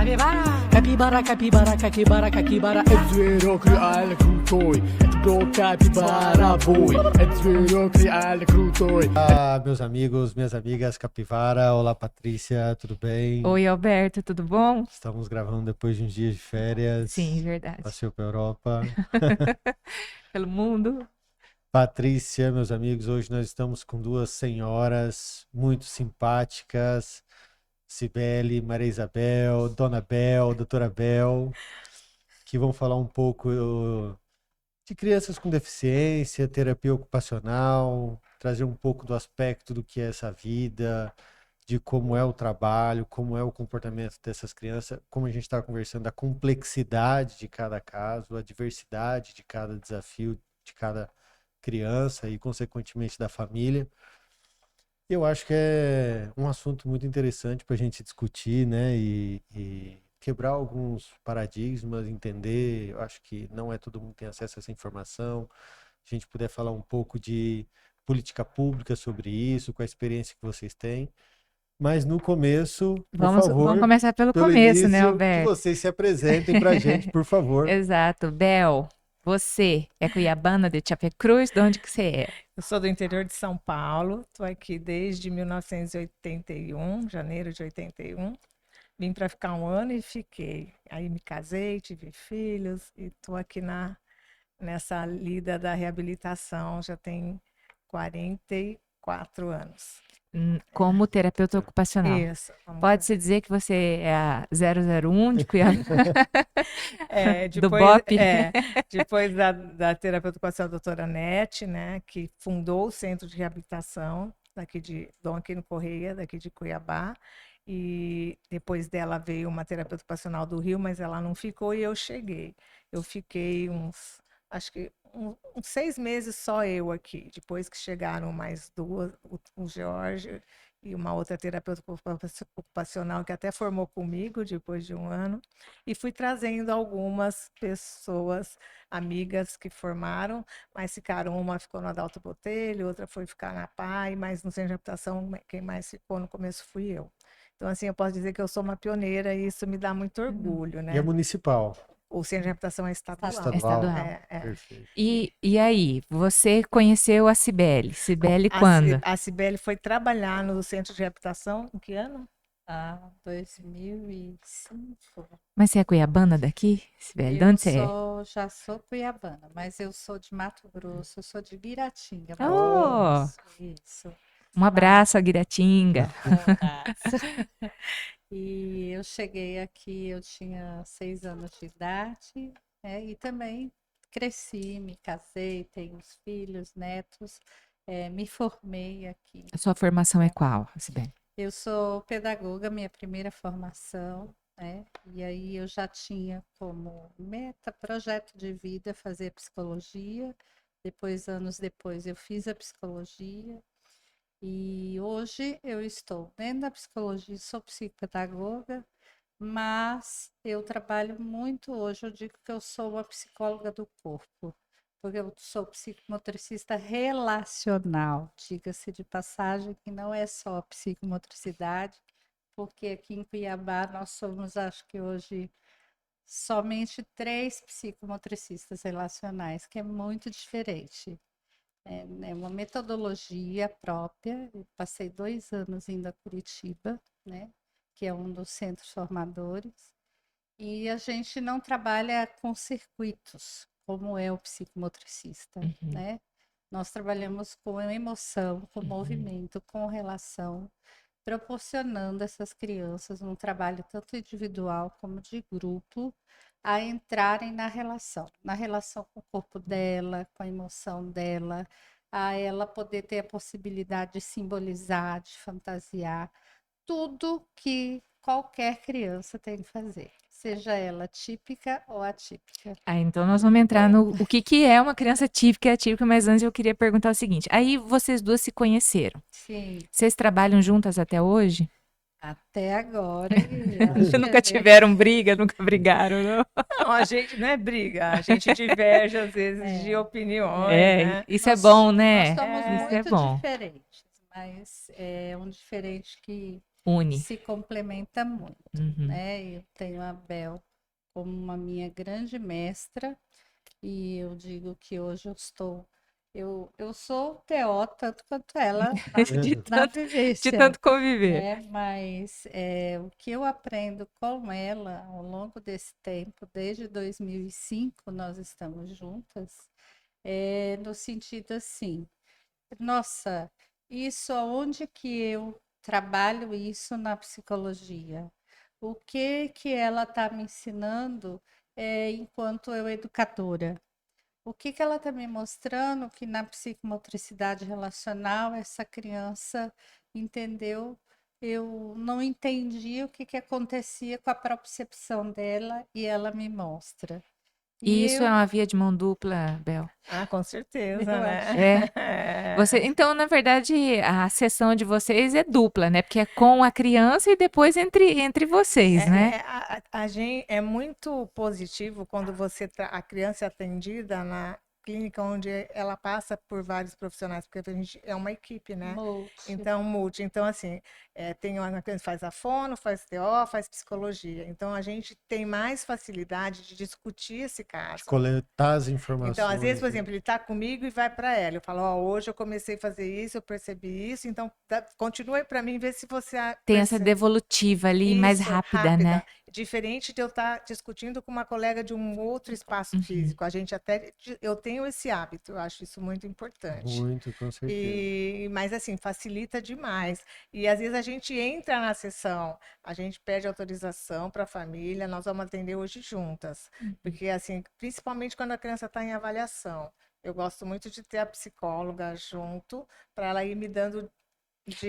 Capibara, capibara, capibara, capibara, é zero criar crutoi, é pro capibara boi, é zero criar crutoi. Meus amigos, minhas amigas, Capivara, olá Patrícia, tudo bem? Oi, Alberto, tudo bom? Estamos gravando depois de uns dias de férias. Sim, verdade. Passeio pra Europa. Pelo mundo. Patrícia, meus amigos, hoje nós estamos com duas senhoras muito simpáticas, Cibele, Maria Isabel, Dona Bel, Doutora Bel, que vão falar um pouco de crianças com deficiência, terapia ocupacional, trazer um pouco do aspecto do que é essa vida, de como é o trabalho, como é o comportamento dessas crianças, como a gente está conversando, a complexidade de cada caso, a diversidade de cada desafio de cada criança e, consequentemente, da família. Eu acho que é um assunto muito interessante para a gente discutir, né? E quebrar alguns paradigmas, entender. Eu acho que não é todo mundo que tem acesso a essa informação. A gente puder falar um pouco de política pública sobre isso, com a experiência que vocês têm. Mas no começo, por favor, Vamos começar pelo pelo começo, início, né, que Alberto? vocês se apresentem para a gente, por favor. Exato. Bel, você é cuiabana de Chapecruz? De onde que você é? Eu sou do interior de São Paulo, estou aqui desde 1981, janeiro de 81. Vim para ficar um ano e fiquei. Aí me casei, tive filhos e estou aqui nessa lida da reabilitação, já tem 44 anos. Como terapeuta ocupacional. Isso. Pode-se dizer que você é a 001 de Cuiabá? Do Depois, BOP? Depois da terapeuta ocupacional doutora Nete, né, que fundou o Centro de Reabilitação daqui de Dom Aquino Correia, daqui de Cuiabá. E depois dela veio uma terapeuta ocupacional do Rio, mas ela não ficou e eu cheguei. Eu fiquei acho que uns 6 meses só eu aqui. Depois que chegaram mais duas, o Jorge e uma outra terapeuta ocupacional que até formou comigo depois de um ano. E fui trazendo algumas pessoas, amigas que formaram, mas ficaram, uma ficou no Adalto Botelho, outra foi ficar na PAI, mas no centro de habitação quem mais ficou no começo fui eu. Então, assim, eu posso dizer que eu sou uma pioneira e isso me dá muito orgulho, né? E é municipal. O centro de habitação é estadual. Estadual. Perfeito. E aí, você conheceu a Cibele? Cibele quando? A Cibele foi trabalhar no centro de habitação em que ano? 2005. Mas você é cuiabana daqui, Cibele? De onde você é? Já sou cuiabana, mas eu sou de Mato Grosso, eu sou de Guiratinga. Oh! Isso. Um abraço a Guiratinga. E eu cheguei aqui, eu tinha 6 anos de idade, né? E também cresci, me casei, tenho filhos, netos, me formei aqui. A sua formação é qual, Cibele? Eu sou pedagoga, minha primeira formação, né? E aí eu já tinha como meta, projeto de vida, fazer psicologia. Depois, anos depois, eu fiz a psicologia. E hoje eu estou dentro da psicologia, sou psicopedagoga, mas eu trabalho muito hoje, eu digo que eu sou uma psicóloga do corpo, porque eu sou psicomotricista relacional, diga-se de passagem que não é só psicomotricidade, porque aqui em Cuiabá nós somos, acho que hoje, somente 3 psicomotricistas relacionais, que é muito diferente. É uma metodologia própria. Eu passei 2 anos indo a Curitiba, né, que é um dos centros formadores, e a gente não trabalha com circuitos, como é o psicomotricista, né? Nós trabalhamos com emoção, com movimento, com relação, proporcionando a essas crianças um trabalho tanto individual como de grupo, a entrarem na relação com o corpo dela, com a emoção dela, a ela poder ter a possibilidade de simbolizar, de fantasiar, tudo que qualquer criança tem que fazer, seja ela típica ou atípica. Então nós vamos entrar no o que é uma criança típica e atípica, mas antes eu queria perguntar o seguinte, aí vocês duas se conheceram. Sim. Vocês trabalham juntas até hoje? Até agora. Nunca tiveram briga, nunca brigaram, não? Não, a gente não é briga, a gente diverge às vezes de opiniões, né? Isso é bom, né? Nós somos Isso é muito bom. diferentes, mas é um diferente que Une. se complementa muito, Uhum. né? Eu tenho a Bel como uma minha grande mestra e eu digo que hoje eu sou TO tanto quanto ela De na tanto, de vivência, tanto conviver. né? Mas o que eu aprendo com ela ao longo desse tempo, desde 2005 nós estamos juntas, no sentido assim, nossa, isso aonde que eu trabalho isso na psicologia? O que ela está me ensinando enquanto eu educadora? O que ela está me mostrando que na psicomotricidade relacional essa criança entendeu? Eu não entendi o que acontecia com a propriocepção dela e ela me mostra. E E isso é eu, uma via de mão dupla, Bel. Ah, com certeza, eu né? acho. Você, então, na verdade, a sessão de vocês é dupla, né? Porque é com a criança e depois entre vocês, né? A gente, é muito positivo quando a criança é atendida na clínica onde ela passa por vários profissionais, porque a gente é uma equipe, né? Multi. Então, multi. Então, assim, tem uma criança que faz a fono, faz TO, faz psicologia. Então, a gente tem mais facilidade de discutir esse De caso. coletar as Então, informações. às vezes, por né? exemplo, ele está comigo e vai para ela. Eu falo, ó, hoje eu comecei a fazer isso, eu percebi isso, então continue para mim, ver se você Tem essa percebe. devolutiva ali mais Isso, rápida, né? Diferente de eu estar discutindo com uma colega de um outro espaço Uhum. físico. Eu tenho esse hábito, eu acho isso muito importante. Muito, com certeza. Mas assim, facilita demais. E às vezes a gente entra na sessão, a gente pede autorização para a família, nós vamos atender hoje juntas. Porque assim, principalmente quando a criança está em avaliação. Eu gosto muito de ter a psicóloga junto, para ela ir me dando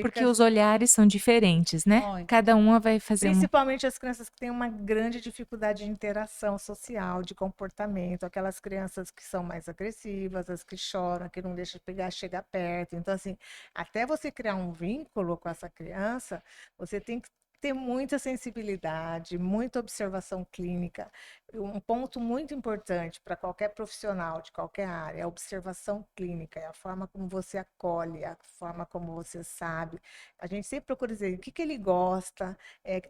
Porque dicas. os olhares são diferentes, né? Muito. Cada uma vai fazer um. Principalmente as crianças que têm uma grande dificuldade de interação social, de comportamento, aquelas crianças que são mais agressivas, as que choram, que não deixam chegar perto. Então, assim, até você criar um vínculo com essa criança, você tem que ter muita sensibilidade, muita observação clínica. Um ponto muito importante para qualquer profissional de qualquer área é a observação clínica, é a forma como você acolhe, a forma como você sabe. A gente sempre procura dizer o que ele gosta,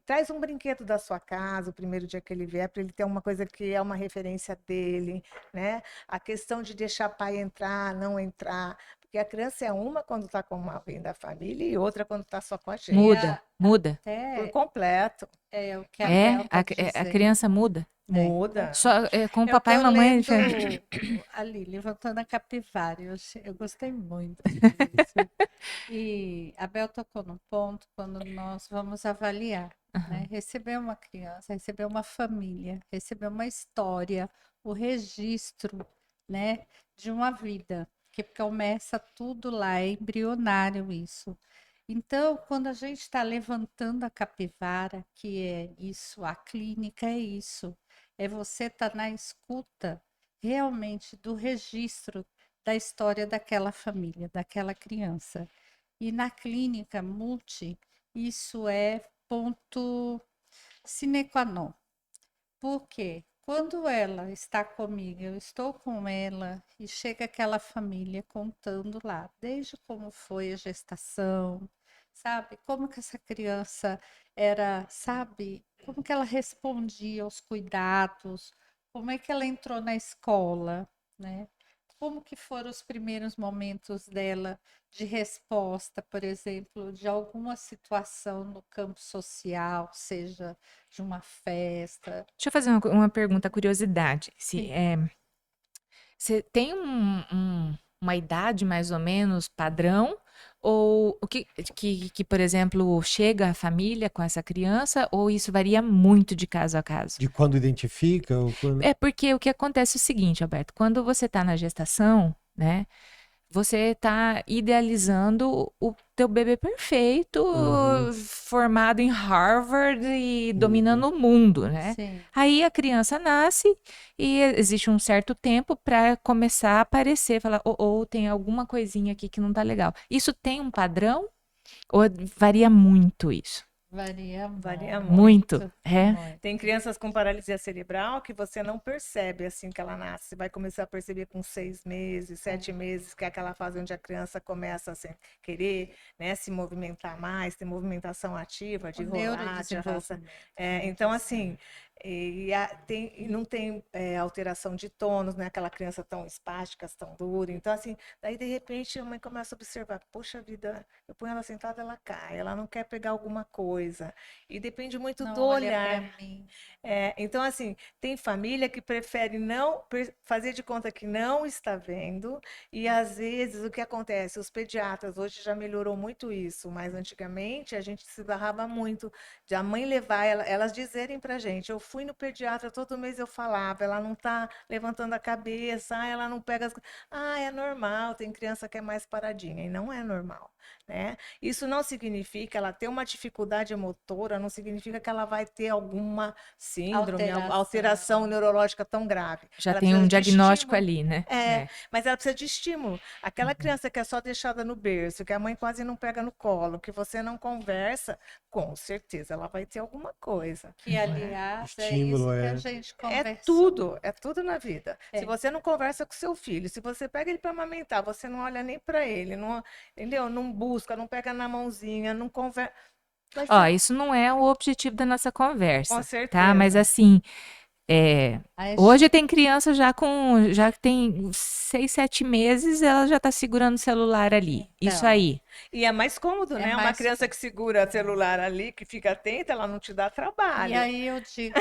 traz um brinquedo da sua casa o primeiro dia que ele vier, para ele ter uma coisa que é uma referência dele, né? A questão de deixar pai entrar, não entrar, porque a criança é uma quando está com alguém da família e outra quando está só com a gente. Muda. Por completo. O que a É, Bel tá a dizendo. criança muda. Muda. Só com o Eu papai e tô mamãe é lendo diferente. ali, Levantando a Capivara. Eu gostei muito disso. E a Bel tocou num ponto quando nós vamos avaliar, né? Receber uma criança, receber uma família, receber uma história, o registro, né, de uma vida, que começa tudo lá, é embrionário isso. Então, quando a gente está levantando a capivara, que é isso, a clínica é isso, é você estar na escuta realmente do registro da história daquela família, daquela criança. E na clínica multi, isso é ponto sine qua non. Por quê? Quando ela está comigo, eu estou com ela e chega aquela família contando lá, desde como foi a gestação, sabe? Como que essa criança era, sabe? Como que ela respondia aos cuidados, como é que ela entrou na escola, né? Como que foram os primeiros momentos dela de resposta, por exemplo, de alguma situação no campo social, seja de uma festa. Deixa eu fazer uma pergunta, curiosidade. Sim. Você tem uma idade mais ou menos padrão? Ou o que, por exemplo, chega a família com essa criança? Ou isso varia muito de caso a caso? De quando identifica? Ou quando... É porque o que acontece é o seguinte, Alberto, quando você está na gestação, né? Você está idealizando o teu bebê perfeito, formado em Harvard e dominando o mundo, né? Sim. Aí a criança nasce e existe um certo tempo para começar a aparecer, falar, ou tem alguma coisinha aqui que não tá legal. Isso tem um padrão ou varia muito isso? Varia Varia muito. Muito. É. muito. Tem crianças com paralisia cerebral que você não percebe assim que ela nasce. Você vai começar a perceber com 6 meses, 7 meses, que é aquela fase onde a criança começa a querer, né, se movimentar mais, ter movimentação ativa, de O rolar, de arrastar. neurodesenvolvimento. Então, assim, e não tem alteração de tônus, né? Aquela criança tão espástica, tão dura. Então, assim, daí de repente a mãe começa a observar: poxa vida, eu ponho ela sentada, ela cai, ela não quer pegar alguma coisa. E depende muito Não do olha olhar. para mim. Então, assim, tem família que prefere não fazer de conta que não está vendo, e às vezes o que acontece? Os pediatras, hoje já melhorou muito isso, mas antigamente a gente se barrava muito de a mãe levar, elas dizerem pra gente: eu fui no pediatra, todo mês eu falava, ela não está levantando a cabeça, ela não pega é normal, tem criança que é mais paradinha, e não é normal, né? Isso não significa ela ter uma dificuldade motora, não significa que ela vai ter alguma síndrome, alteração neurológica tão grave. Já Ela tem um precisa de diagnóstico estímulo. ali, né? Mas ela precisa de estímulo. Aquela criança que é só deixada no berço, que a mãe quase não pega no colo, que você não conversa, com certeza ela vai ter alguma coisa. Que, aliás, é Estímulo, isso que é. a gente É conversou. tudo na vida. Se É. você não conversa com seu filho, se você pega ele para amamentar, você não olha nem para ele, não, entendeu? Não busca, não pega na mãozinha, não conversa. Ó, isso não é o objetivo da nossa conversa, Com tá? certeza. Mas assim, A hoje tem criança já que tem 6, 7 meses, ela já tá segurando o celular ali. Isso Então, aí. E é mais cômodo, É né? Uma mais criança que segura o celular ali, que fica atenta, ela não te dá E trabalho. aí eu digo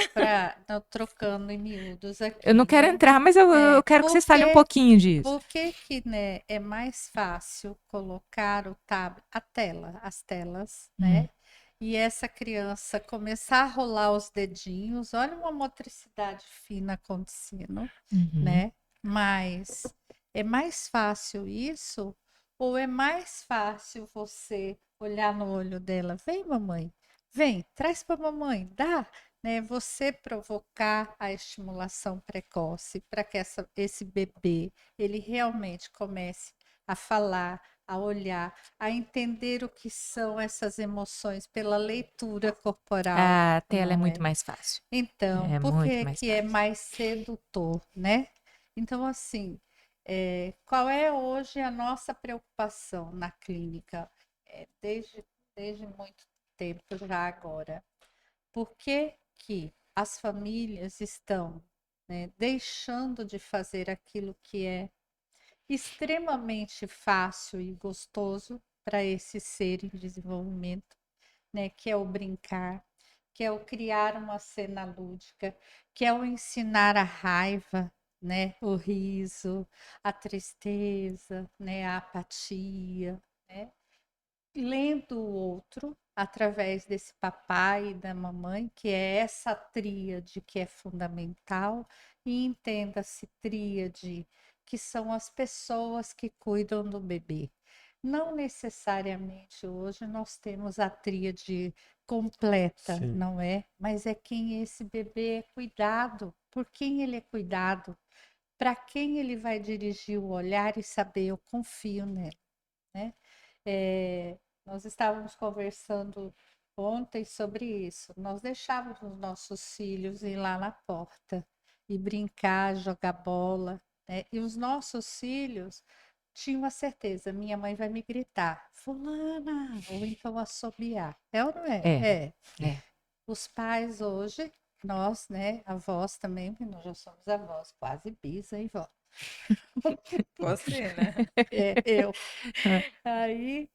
trocando em miúdos aqui, Eu não quero né? entrar, mas eu quero que vocês falem um porque- pouquinho disso. Por que que, né, é mais fácil colocar o tablet, as telas, né? E essa criança começar a rolar os dedinhos, olha uma motricidade fina acontecendo, Uhum. né? Mas é mais fácil isso ou é mais fácil você olhar no olho dela, vem mamãe, vem, traz para mamãe, dá, né? Você provocar a estimulação precoce para que esse bebê ele realmente comece a falar, a olhar, a entender o que são essas emoções pela leitura corporal. A tela é não muito mais fácil. Então, É por muito que mais que é fácil. mais sedutor, né? Então, assim, qual é hoje a nossa preocupação na clínica? Desde muito tempo já agora. Por que que as famílias estão, né, deixando de fazer aquilo que é extremamente fácil e gostoso para esse ser em desenvolvimento, né, que é o brincar, que é o criar uma cena lúdica, que é o ensinar a raiva, né, o riso, a tristeza, né, a apatia, né, lendo o outro através desse papai e da mamãe, que é essa tríade que é fundamental, e entenda-se tríade, que são as pessoas que cuidam do bebê. Não necessariamente hoje nós temos a tríade completa, Sim. não é? Mas é quem esse bebê é cuidado, por quem ele é cuidado, para quem ele vai dirigir o olhar e saber, eu confio nela, né? Nós estávamos conversando ontem sobre isso. Nós deixávamos os nossos filhos ir lá na porta e brincar, jogar bola, né? E os nossos filhos tinham a certeza, minha mãe vai me gritar, fulana, ou então assobiar. É ou não é? É. Os pais hoje, nós, né, avós também, porque nós já somos avós, quase bisa e vó. Você, né? Eu. Aí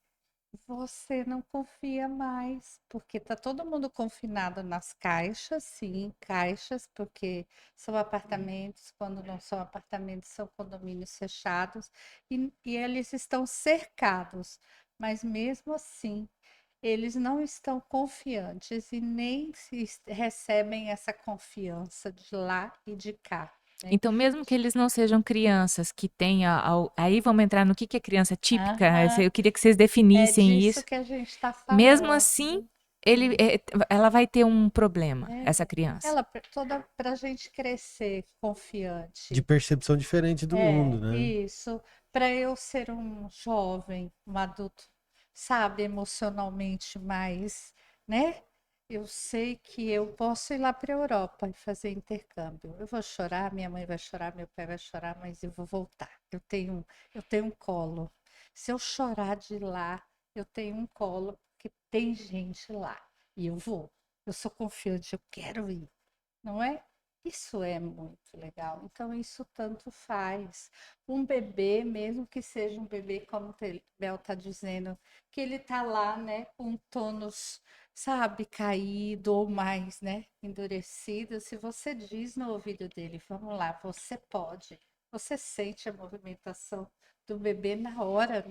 você não confia mais, porque tá todo mundo confinado nas caixas, sim, caixas, porque são apartamentos, quando não são apartamentos, são condomínios fechados, e eles estão cercados, mas mesmo assim, eles não estão confiantes e nem recebem essa confiança de lá e de cá. Então, mesmo que eles não sejam crianças que tenham. Aí vamos entrar no que é criança típica. Aham. Eu queria que vocês É definissem disso isso. que a gente está falando. Mesmo assim, ela vai ter um problema, essa criança. Ela toda para a gente crescer confiante. De percepção diferente do mundo, né? Isso. Para eu ser um jovem, um adulto, sabe, emocionalmente mais né? Eu sei que eu posso ir lá para a Europa e fazer intercâmbio. Eu vou chorar, minha mãe vai chorar, meu pai vai chorar, mas eu vou voltar. Eu tenho um colo. Se eu chorar de lá, eu tenho um colo, porque tem gente lá. E eu vou. Eu sou confiante, eu quero ir, não é? Isso é muito legal. Então, isso tanto faz. Um bebê, mesmo que seja um bebê, como o Bel está dizendo, que ele está lá, né, com um tônus, sabe, caído ou mais, né, endurecido. Se você diz no ouvido dele, vamos lá, você pode. Você sente a movimentação do bebê na hora,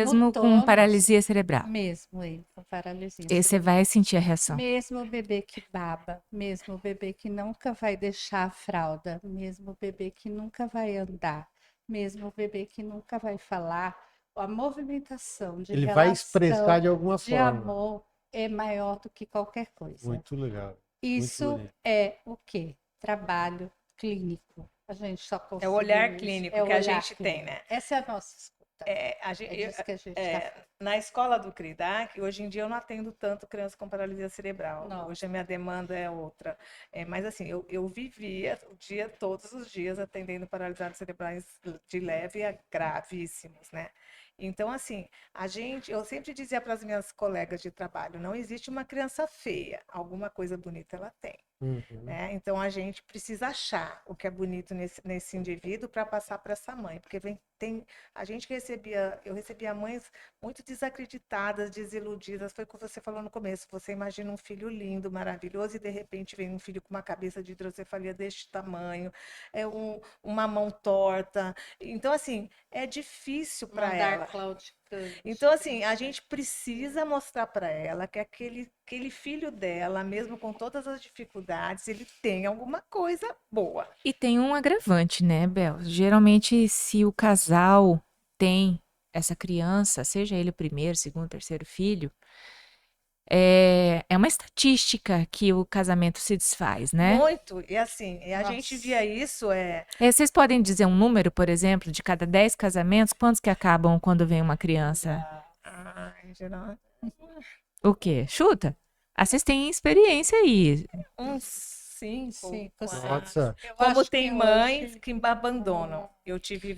no Mesmo com tônus, paralisia cerebral. mesmo ele com paralisia E você cerebral. vai sentir a reação. Mesmo o bebê que baba, mesmo o bebê que nunca vai deixar a fralda, mesmo o bebê que nunca vai andar, mesmo o bebê que nunca vai falar, a movimentação de Ele vai expressar relação, de alguma de forma. amor é maior do que qualquer coisa. Muito legal. Muito Isso bonito. é o quê? Trabalho clínico. A gente só É o conseguiu olhar isso. clínico É o que a olhar gente tem, né? clínico. Essa é a nossa escuta. A É gente, disso que a gente está falando. na escola do CRIDAC, hoje em dia eu não atendo tanto criança com paralisia cerebral. Não. Hoje a minha demanda é outra. Mas assim, eu vivia o dia, todos os dias atendendo paralisados cerebrais de leve a gravíssimos, né? Então, assim, eu sempre dizia para as minhas colegas de trabalho, não existe uma criança feia, alguma coisa bonita ela tem. Uhum. Né? Então a gente precisa achar o que é bonito nesse indivíduo para passar para essa mãe, porque eu recebia mães muito desacreditadas, desiludidas. Foi o que você falou no começo. Você imagina um filho lindo, maravilhoso, e de repente vem um filho com uma cabeça de hidrocefalia deste tamanho, uma mão torta. Então, assim, é difícil Um para andar ela. claudicante. Então, assim, a gente precisa mostrar para ela que aquele filho dela, mesmo com todas as dificuldades, ele tem alguma coisa boa. E tem um agravante, né, Bel? Geralmente, se o casal tem essa criança, seja ele o primeiro, segundo, terceiro filho, é uma estatística que o casamento se desfaz, né? Muito. E assim, a gente Nossa. via isso, Vocês podem dizer um número, por exemplo, de cada 10 casamentos, quantos que acabam quando vem uma criança? em geral, O quê? Chuta. Ah, vocês têm experiência aí. uns 5, Cinco, 4. Nossa. Eu Como acho tem que mães hoje que abandonam. Eu tive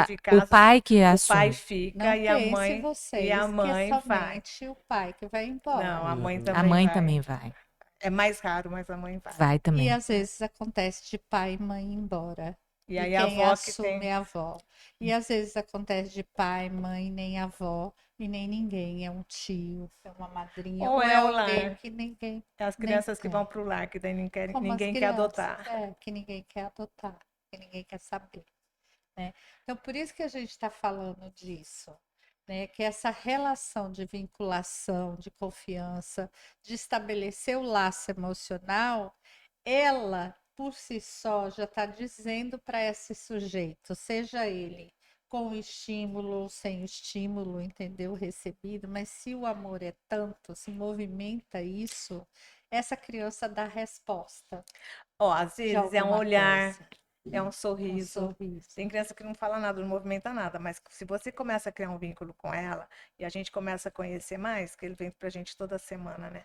O casos, pai que o pai assume. fica não e a pense mãe vocês que é vai. somente o pai que vai Não, embora. a mãe Uhum. A também mãe vai. também vai. É mais raro, mas a mãe vai. Vai E também. às vezes acontece de pai e mãe ir embora. E E aí a quem avó que assume tem. é a avó. E às vezes acontece de pai, mãe, nem avó, e nem ninguém. É um tio, é uma madrinha, Ou ou é é o alguém lar. que ninguém É as nem crianças que quer. vão para o lar, que daí Como as ninguém quer crianças, adotar. que ninguém quer adotar, que ninguém quer saber, né? Então, por isso que a gente está falando disso, né? Que essa relação de vinculação, de confiança, de estabelecer o laço emocional, ela, por si só, já está dizendo para esse sujeito, seja ele com estímulo ou sem estímulo, entendeu? Recebido, mas se o amor é tanto, se movimenta isso, essa criança dá resposta Ó, às de vezes é um alguma olhar, coisa, é um um sorriso. sorriso. Tem criança que não fala nada, não movimenta nada, mas se você começa a criar um vínculo com ela e a gente começa a conhecer mais, que ele vem pra gente toda semana, né?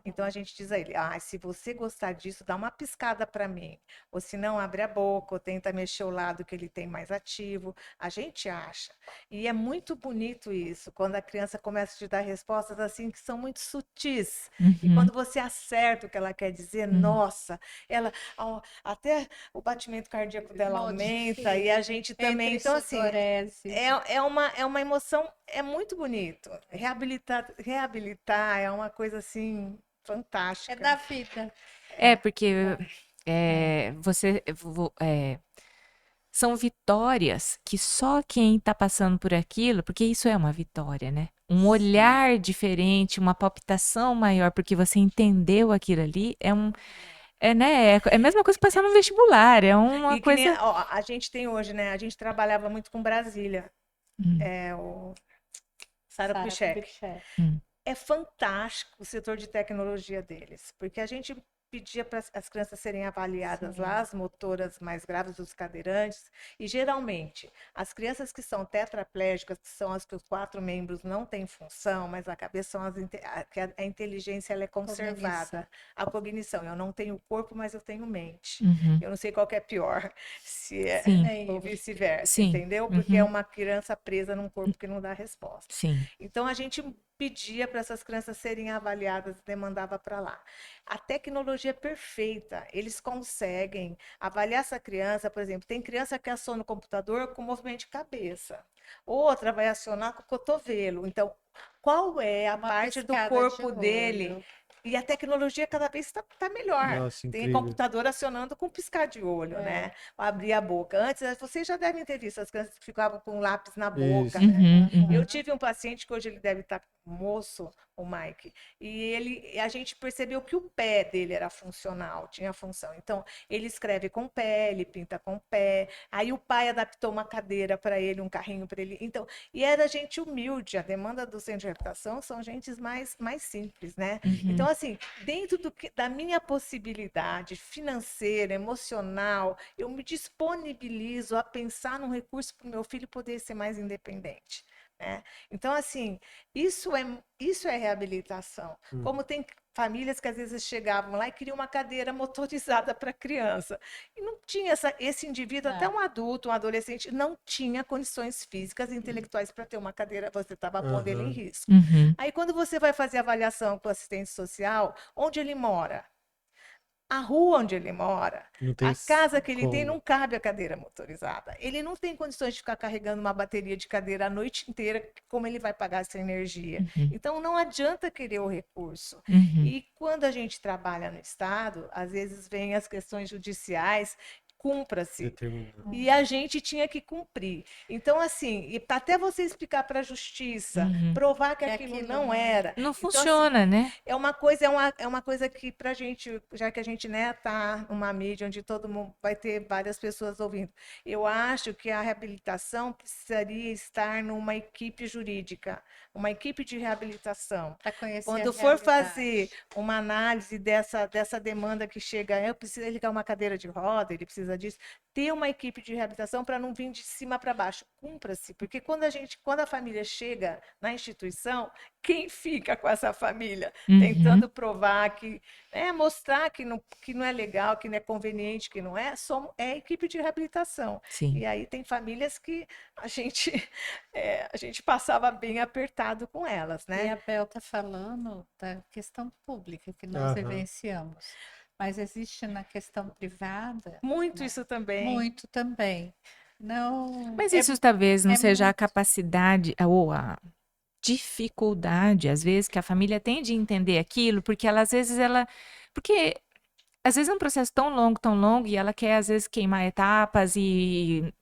Então a gente diz a ele: se você gostar disso, dá uma piscada para mim. Ou se não, abre a boca, ou tenta mexer o lado que ele tem mais ativo. A gente acha. E é muito bonito isso, quando a criança começa a te dar respostas assim que são muito sutis. E Uhum. quando você acerta o que ela quer dizer, nossa, ela até o batimento cardíaco dela aumenta e a gente também. Então, assim, é uma emoção, é muito bonito. Reabilitar é uma coisa assim É fantástica. da vida. Porque são vitórias que só quem está passando por aquilo, porque isso é uma vitória, né? Um olhar diferente, uma palpitação maior, porque você entendeu aquilo ali, né? É a mesma coisa que passar no vestibular, é uma E que nem, coisa. ó, a gente tem hoje, né? A gente trabalhava muito com Brasília, Hum, o Sara Sara Kubitschek. Kubitschek. hum. É fantástico o setor de tecnologia deles, porque a gente pedia para as crianças serem avaliadas Sim. lá, as motoras mais graves, os cadeirantes, e geralmente as crianças que são tetraplégicas, que são as que os 4 membros não têm função, mas a cabeça são que a inteligência ela é conservada, a cognição. Eu não tenho corpo, mas eu tenho mente. Uhum. Eu não sei qual que é pior, se é Sim. ou vice-versa, Sim. entendeu? Porque é Uhum. uma criança presa num corpo que não dá resposta. Sim. Então a gente pedia para essas crianças serem avaliadas e demandava para lá. A tecnologia é perfeita, eles conseguem avaliar essa criança, por exemplo, tem criança que aciona no computador com movimento de cabeça, outra vai acionar com o cotovelo. Então, qual é a Uma parte do piscada de corpo dele? olho. E a tecnologia cada vez está melhor. Nossa, Tem incrível. computador acionando com piscar de olho, né? Abrir a boca. Antes, vocês já devem ter visto as crianças que ficavam com lápis na boca, Isso. né? Uhum. Eu tive um paciente que hoje ele deve estar moço, o Mike, e a gente percebeu que o pé dele era funcional, tinha função. Então, ele escreve com o pé, ele pinta com o pé. Aí o pai adaptou uma cadeira para ele, um carrinho para ele. Então, e era gente humilde. A demanda do centro de reabilitação são gentes mais simples, né? Então, assim, dentro da minha possibilidade financeira, emocional, eu me disponibilizo a pensar num recurso para o meu filho poder ser mais independente. Né? Então, assim, isso é reabilitação. Como tem famílias que às vezes chegavam lá e queriam uma cadeira motorizada para criança. E não tinha esse indivíduo, até um adulto, um adolescente, não tinha condições físicas e intelectuais para ter uma cadeira, você estava pondo ele em risco. Uhum. Aí, quando você vai fazer avaliação com o assistente social, onde ele mora? A rua onde ele mora, Não tem a casa que ele tem, como. não cabe a cadeira motorizada. Ele não tem condições de ficar carregando uma bateria de cadeira a noite inteira, como ele vai pagar essa energia? Então, não adianta querer o recurso. Uhum. E quando a gente trabalha no Estado, às vezes vem as questões judiciais, cumpra-se. Determinado. E a gente tinha que cumprir. Então, assim, e até você explicar para a justiça, provar que Que aquilo aquilo não não- era. Não Então, funciona, né? é uma coisa que pra gente, já que a gente, né, tá numa mídia onde todo mundo vai ter várias pessoas ouvindo, eu acho que a reabilitação precisaria estar numa equipe jurídica, uma equipe de reabilitação. Para conhecer Quando a for realidade. fazer uma análise dessa demanda que chega, eu preciso ligar uma cadeira de roda, ele precisa disso, ter uma equipe de reabilitação para não vir de cima para baixo. Cumpra-se, porque quando a família chega na instituição, quem fica com essa família? Tentando provar mostrar que não é legal, que não é conveniente, que não é, é a equipe de reabilitação. Sim. E aí tem famílias que a gente passava bem apertado com elas, E né? a Bel está falando da questão pública que nós Aham. vivenciamos, mas existe na questão privada Muito isso também. muito também. Não, Mas isso talvez não é seja a muito- capacidade ou a dificuldade, às vezes, que a família tem de entender aquilo, porque ela, às vezes, porque às vezes é um processo tão longo, e ela quer, às vezes, queimar etapas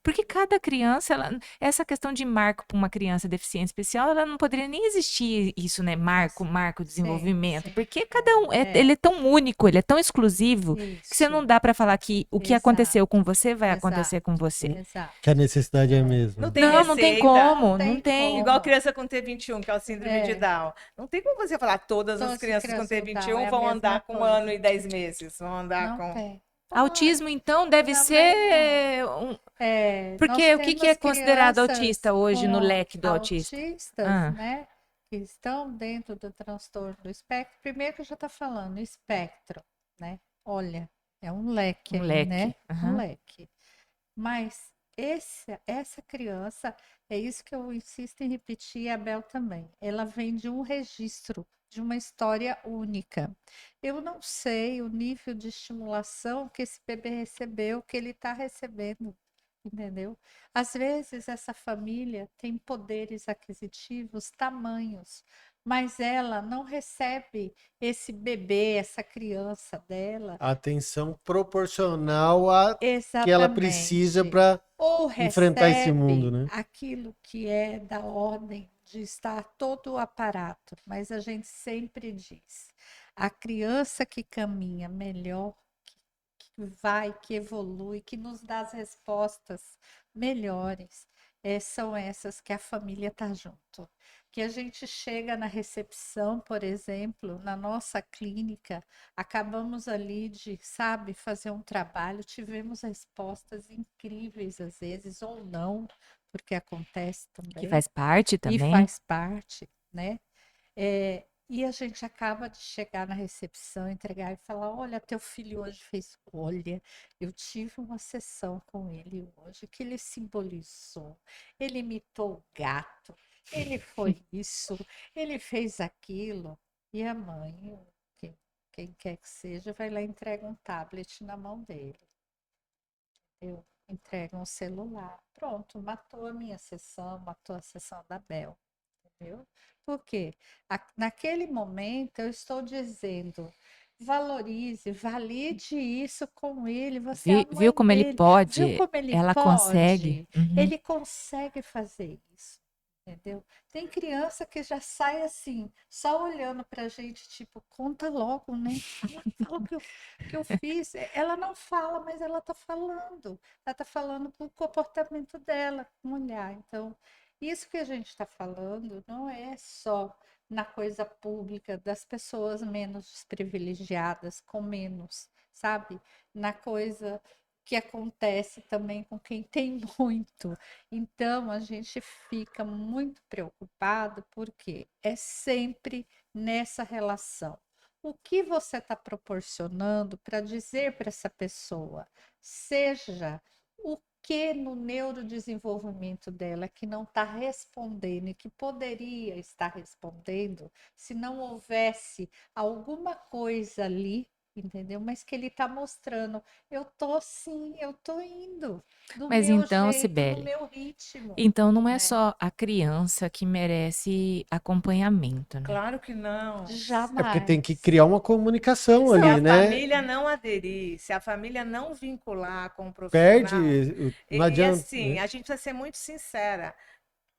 porque cada criança, essa questão de marco para uma criança deficiente especial, ela não poderia nem existir isso, né? Marco, desenvolvimento. sim. Porque cada um, ele é tão único, ele é tão exclusivo, que você não Isso, dá para falar que o que Exato. aconteceu com você vai acontecer com você. exato. Que a necessidade é a mesma. Não tem Não tem receita. como, Não tem não tem. como. Igual criança com T21, que é o síndrome de É. Down. Não tem como você falar todas as Todas as crianças com crianças com T21 Down é a vão mesma andar com 1 coisa. ano e 10 meses. Vão andar Não com. tem. Autismo, então, deve Também ser Porque nós o que é temos considerado crianças autista hoje no com leque do autista? autistas, Ah. né, que estão dentro do transtorno do espectro. Primeiro que eu já estou falando, espectro, né? Olha, é um leque Um aí, leque, né? aham. Um leque. Mas essa criança, é isso que eu insisto em repetir, e a Bel também. Ela vem de um registro, de uma história única. Eu não sei o nível de estimulação que esse bebê recebeu, que ele está recebendo, entendeu? Às vezes essa família tem poderes aquisitivos tamanhos, mas ela não recebe esse bebê, essa criança dela. Atenção proporcional a que ela Exatamente. precisa para Ou enfrentar esse recebe mundo, né? aquilo que é da ordem de estar todo o aparato, mas a gente sempre diz, a criança que caminha melhor, que vai, que evolui, que nos dá as respostas melhores, são essas que a família está junto. que a gente chega na recepção, por exemplo, na nossa clínica, acabamos ali de, sabe, fazer um trabalho, tivemos respostas incríveis às vezes, ou não, porque acontece Que também, faz parte e também. faz parte, né? E a gente acaba de chegar na recepção, entregar e falar: olha, teu filho hoje fez. Olha, eu tive uma sessão com ele hoje que ele simbolizou, ele imitou o gato, ele foi isso, ele fez aquilo. E a mãe, quem quer que seja, vai lá e entrega um tablet na mão dele. Eu entrego um celular. Pronto, matou a minha sessão, matou a sessão da Bel. Entendeu? Por quê? Naquele momento eu estou dizendo, valorize, valide isso com ele, você é a Viu mãe como ele dele, viu pode? como ele Ela consegue. pode? Uhum. Ele consegue fazer isso, entendeu? Tem criança que já sai assim, só olhando pra gente, tipo, conta logo, né? Fala o que eu fiz. Ela não fala, mas ela tá falando. Ela tá falando com o comportamento dela, com o olhar. Então, isso que a gente está falando não é só na coisa pública das pessoas menos privilegiadas, com menos, sabe? Na coisa que acontece também com quem tem muito. Então, a gente fica muito preocupado porque é sempre nessa relação. O que você está proporcionando para dizer para essa pessoa, seja o que no neurodesenvolvimento dela que não está respondendo e que poderia estar respondendo se não houvesse alguma coisa ali, entendeu? Mas que ele está mostrando, eu tô sim, eu tô indo do Mas meu então, jeito, no Cibele, meu ritmo, então não é né? só a criança que merece acompanhamento, né? Claro que não. É porque tem que Jamais. criar uma comunicação Se a ali, né? família não aderir, se a família não vincular com o Perde, profissional, não e adianta, assim, né? a gente precisa ser muito sincera.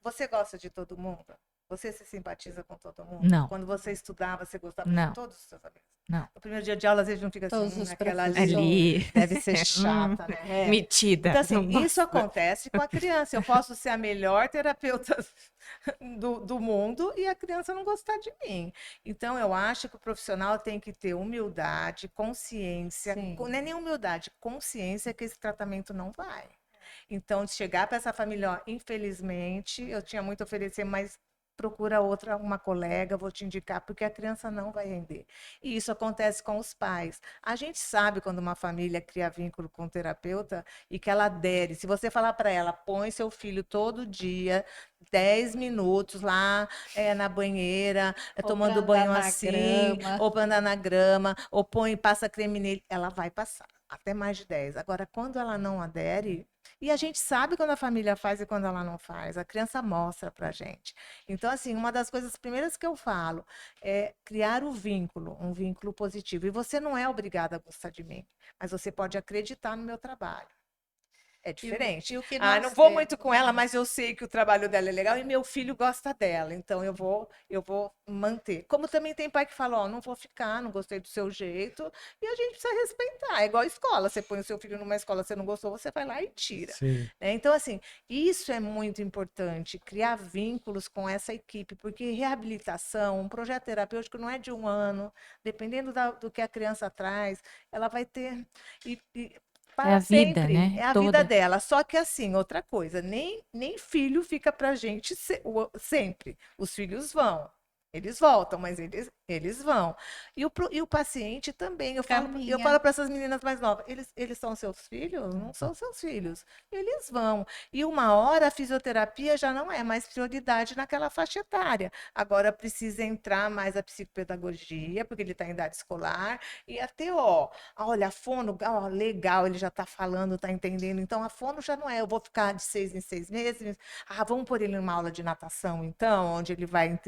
Você gosta de todo mundo? Você se simpatiza com todo mundo? Não, Quando você estudava, você gostava de não, todos os seus amigos? não. No primeiro dia de aula, às vezes não fica Todos assim, os aquela ali Ali, deve ser chata, né? É. metida. Então, assim, isso Nossa. acontece com a criança. Eu posso ser a melhor terapeuta do mundo e a criança não gostar de mim. Então, eu acho que o profissional tem que ter humildade, consciência, Sim. não é nem humildade, consciência que esse tratamento não vai. Então, de chegar para essa família, ó, infelizmente, eu tinha muito a oferecer, mas procura outra, uma colega, vou te indicar, porque a criança não vai render. E isso acontece com os pais. A gente sabe quando uma família cria vínculo com o terapeuta e que ela adere. Se você falar para ela, põe seu filho todo dia, 10 minutos lá na banheira, Ou tomando pra andar banho na assim, grama. ou para andar na grama, ou põe, passa creme nele, ela vai passar. Até mais de 10. Agora, quando ela não adere, e a gente sabe quando a família faz e quando ela não faz, a criança mostra pra gente. Então, assim, uma das coisas primeiras que eu falo é criar o vínculo, um vínculo positivo. E você não é obrigada a gostar de mim, mas você pode acreditar no meu trabalho. É diferente. E o que Ah, nós não vou temos, muito com ela, mas eu sei que o trabalho dela é legal e meu filho gosta dela, então eu vou manter. Como também tem pai que fala, ó, não vou ficar, não gostei do seu jeito, e a gente precisa respeitar. É igual a escola, você põe o seu filho numa escola, você não gostou, você vai lá e tira. Sim. Né? Então, assim, isso é muito importante, criar vínculos com essa equipe, porque reabilitação, um projeto terapêutico não é de um ano, dependendo do que a criança traz, ela vai ter. E É para a vida, sempre. né? É a vida Toda. dela. Só que assim, outra coisa, nem filho fica pra gente sempre. Os filhos vão. Eles voltam, mas eles vão. E o paciente também. Eu caminha. falo para essas meninas mais novas, eles são seus filhos? Não são seus filhos. Eles vão. E uma hora a fisioterapia já não é mais prioridade naquela faixa etária. Agora precisa entrar mais a psicopedagogia, porque ele está em idade escolar, e a TO. Olha, a fono, ó, legal, ele já está falando, está entendendo. Então, a fono já não é, eu vou ficar de 6 em 6 meses. Ah, vamos pôr ele numa aula de natação, então, onde ele vai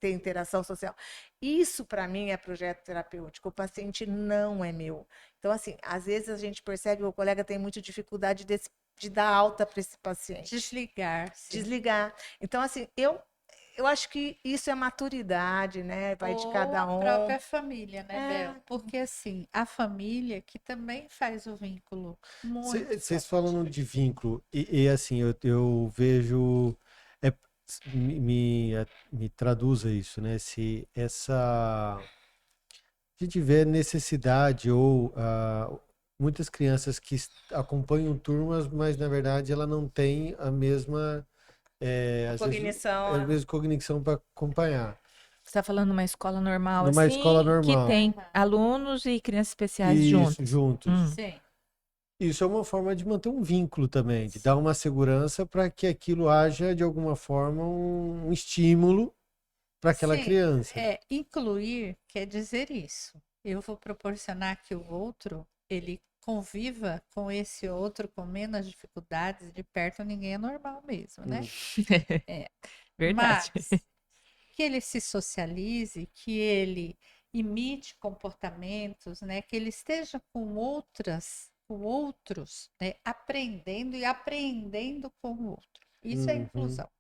ter interação social. Isso, para mim, é projeto terapêutico. O paciente não é meu. Então, assim, às vezes a gente percebe que o colega tem muita dificuldade de dar alta para esse paciente. Desligar, sim. Desligar. Então, assim, eu acho que isso é maturidade, né? Vai de Ou cada a um. própria família, né, É. Bel? Porque assim, a família que também faz o vínculo muito Vocês forte. falando de vínculo, e assim, eu vejo. É, me traduza isso, né? Se essa a gente vê necessidade ou muitas crianças que acompanham turmas, mas na verdade ela não tem a mesma, às vezes, Cognição, a mesma cognição para acompanhar. Você está falando numa escola normal, Numa escola assim, que normal. tem alunos e crianças especiais Isso, juntos. juntos. Sim. Isso é uma forma de manter um vínculo também, de dar uma segurança para que aquilo haja de alguma forma um estímulo para aquela Sim, criança. incluir quer dizer isso. Eu vou proporcionar que o outro, ele conviva com esse outro com menos dificuldades, de perto ninguém é normal mesmo, né? É. Verdade. Mas que ele se socialize, que ele imite comportamentos, né? Que ele esteja com outros, né? Aprendendo e apreendendo com o outro. Isso é Uhum. inclusão.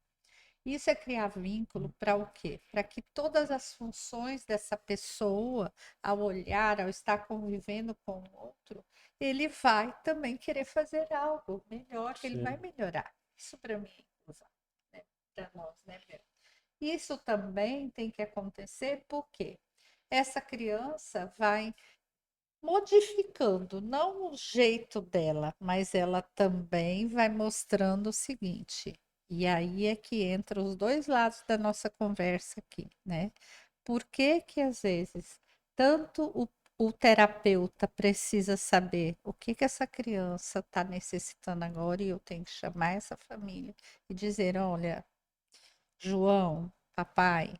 Isso é criar vínculo para o quê? Para que todas as funções dessa pessoa, ao olhar, ao estar convivendo com o outro, ele vai também querer fazer algo melhor, que ele Sim. vai melhorar. Isso para mim é inclusão, né? Para nós, né, Bel? Isso também tem que acontecer porque essa criança vai modificando, não o jeito dela, mas ela também vai mostrando o seguinte. E aí é que entra os dois lados da nossa conversa aqui, né? Por que que às vezes tanto o terapeuta precisa saber o que que essa criança está necessitando agora e eu tenho que chamar essa família e dizer, olha, João, papai,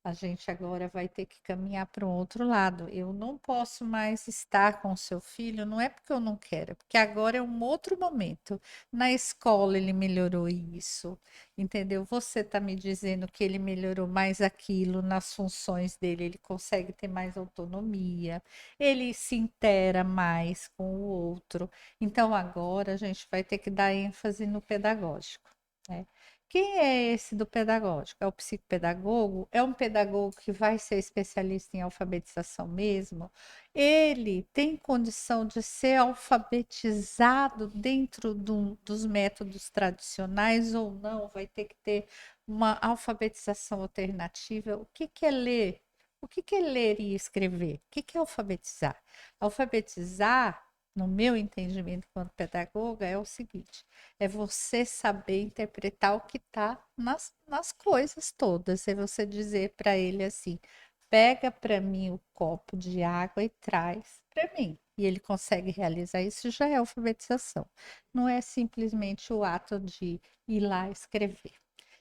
a gente agora vai ter que caminhar para um outro lado. Eu não posso mais estar com o seu filho, não é porque eu não quero, é porque agora é um outro momento. Na escola ele melhorou isso, entendeu? Você está me dizendo que ele melhorou mais aquilo nas funções dele, ele consegue ter mais autonomia, ele se intera mais com o outro. Então agora a gente vai ter que dar ênfase no pedagógico, né? Quem é esse do pedagógico? É o psicopedagogo? É um pedagogo que vai ser especialista em alfabetização mesmo? Ele tem condição de ser alfabetizado dentro dos métodos tradicionais ou não? Vai ter que ter uma alfabetização alternativa? O que que é ler? O que que é ler e escrever? O que que é alfabetizar? Alfabetizar, no meu entendimento enquanto pedagoga, é o seguinte: é você saber interpretar o que está nas coisas todas. É você dizer para ele assim: pega para mim o copo de água e traz para mim. E ele consegue realizar isso, já é alfabetização. Não é simplesmente o ato de ir lá escrever.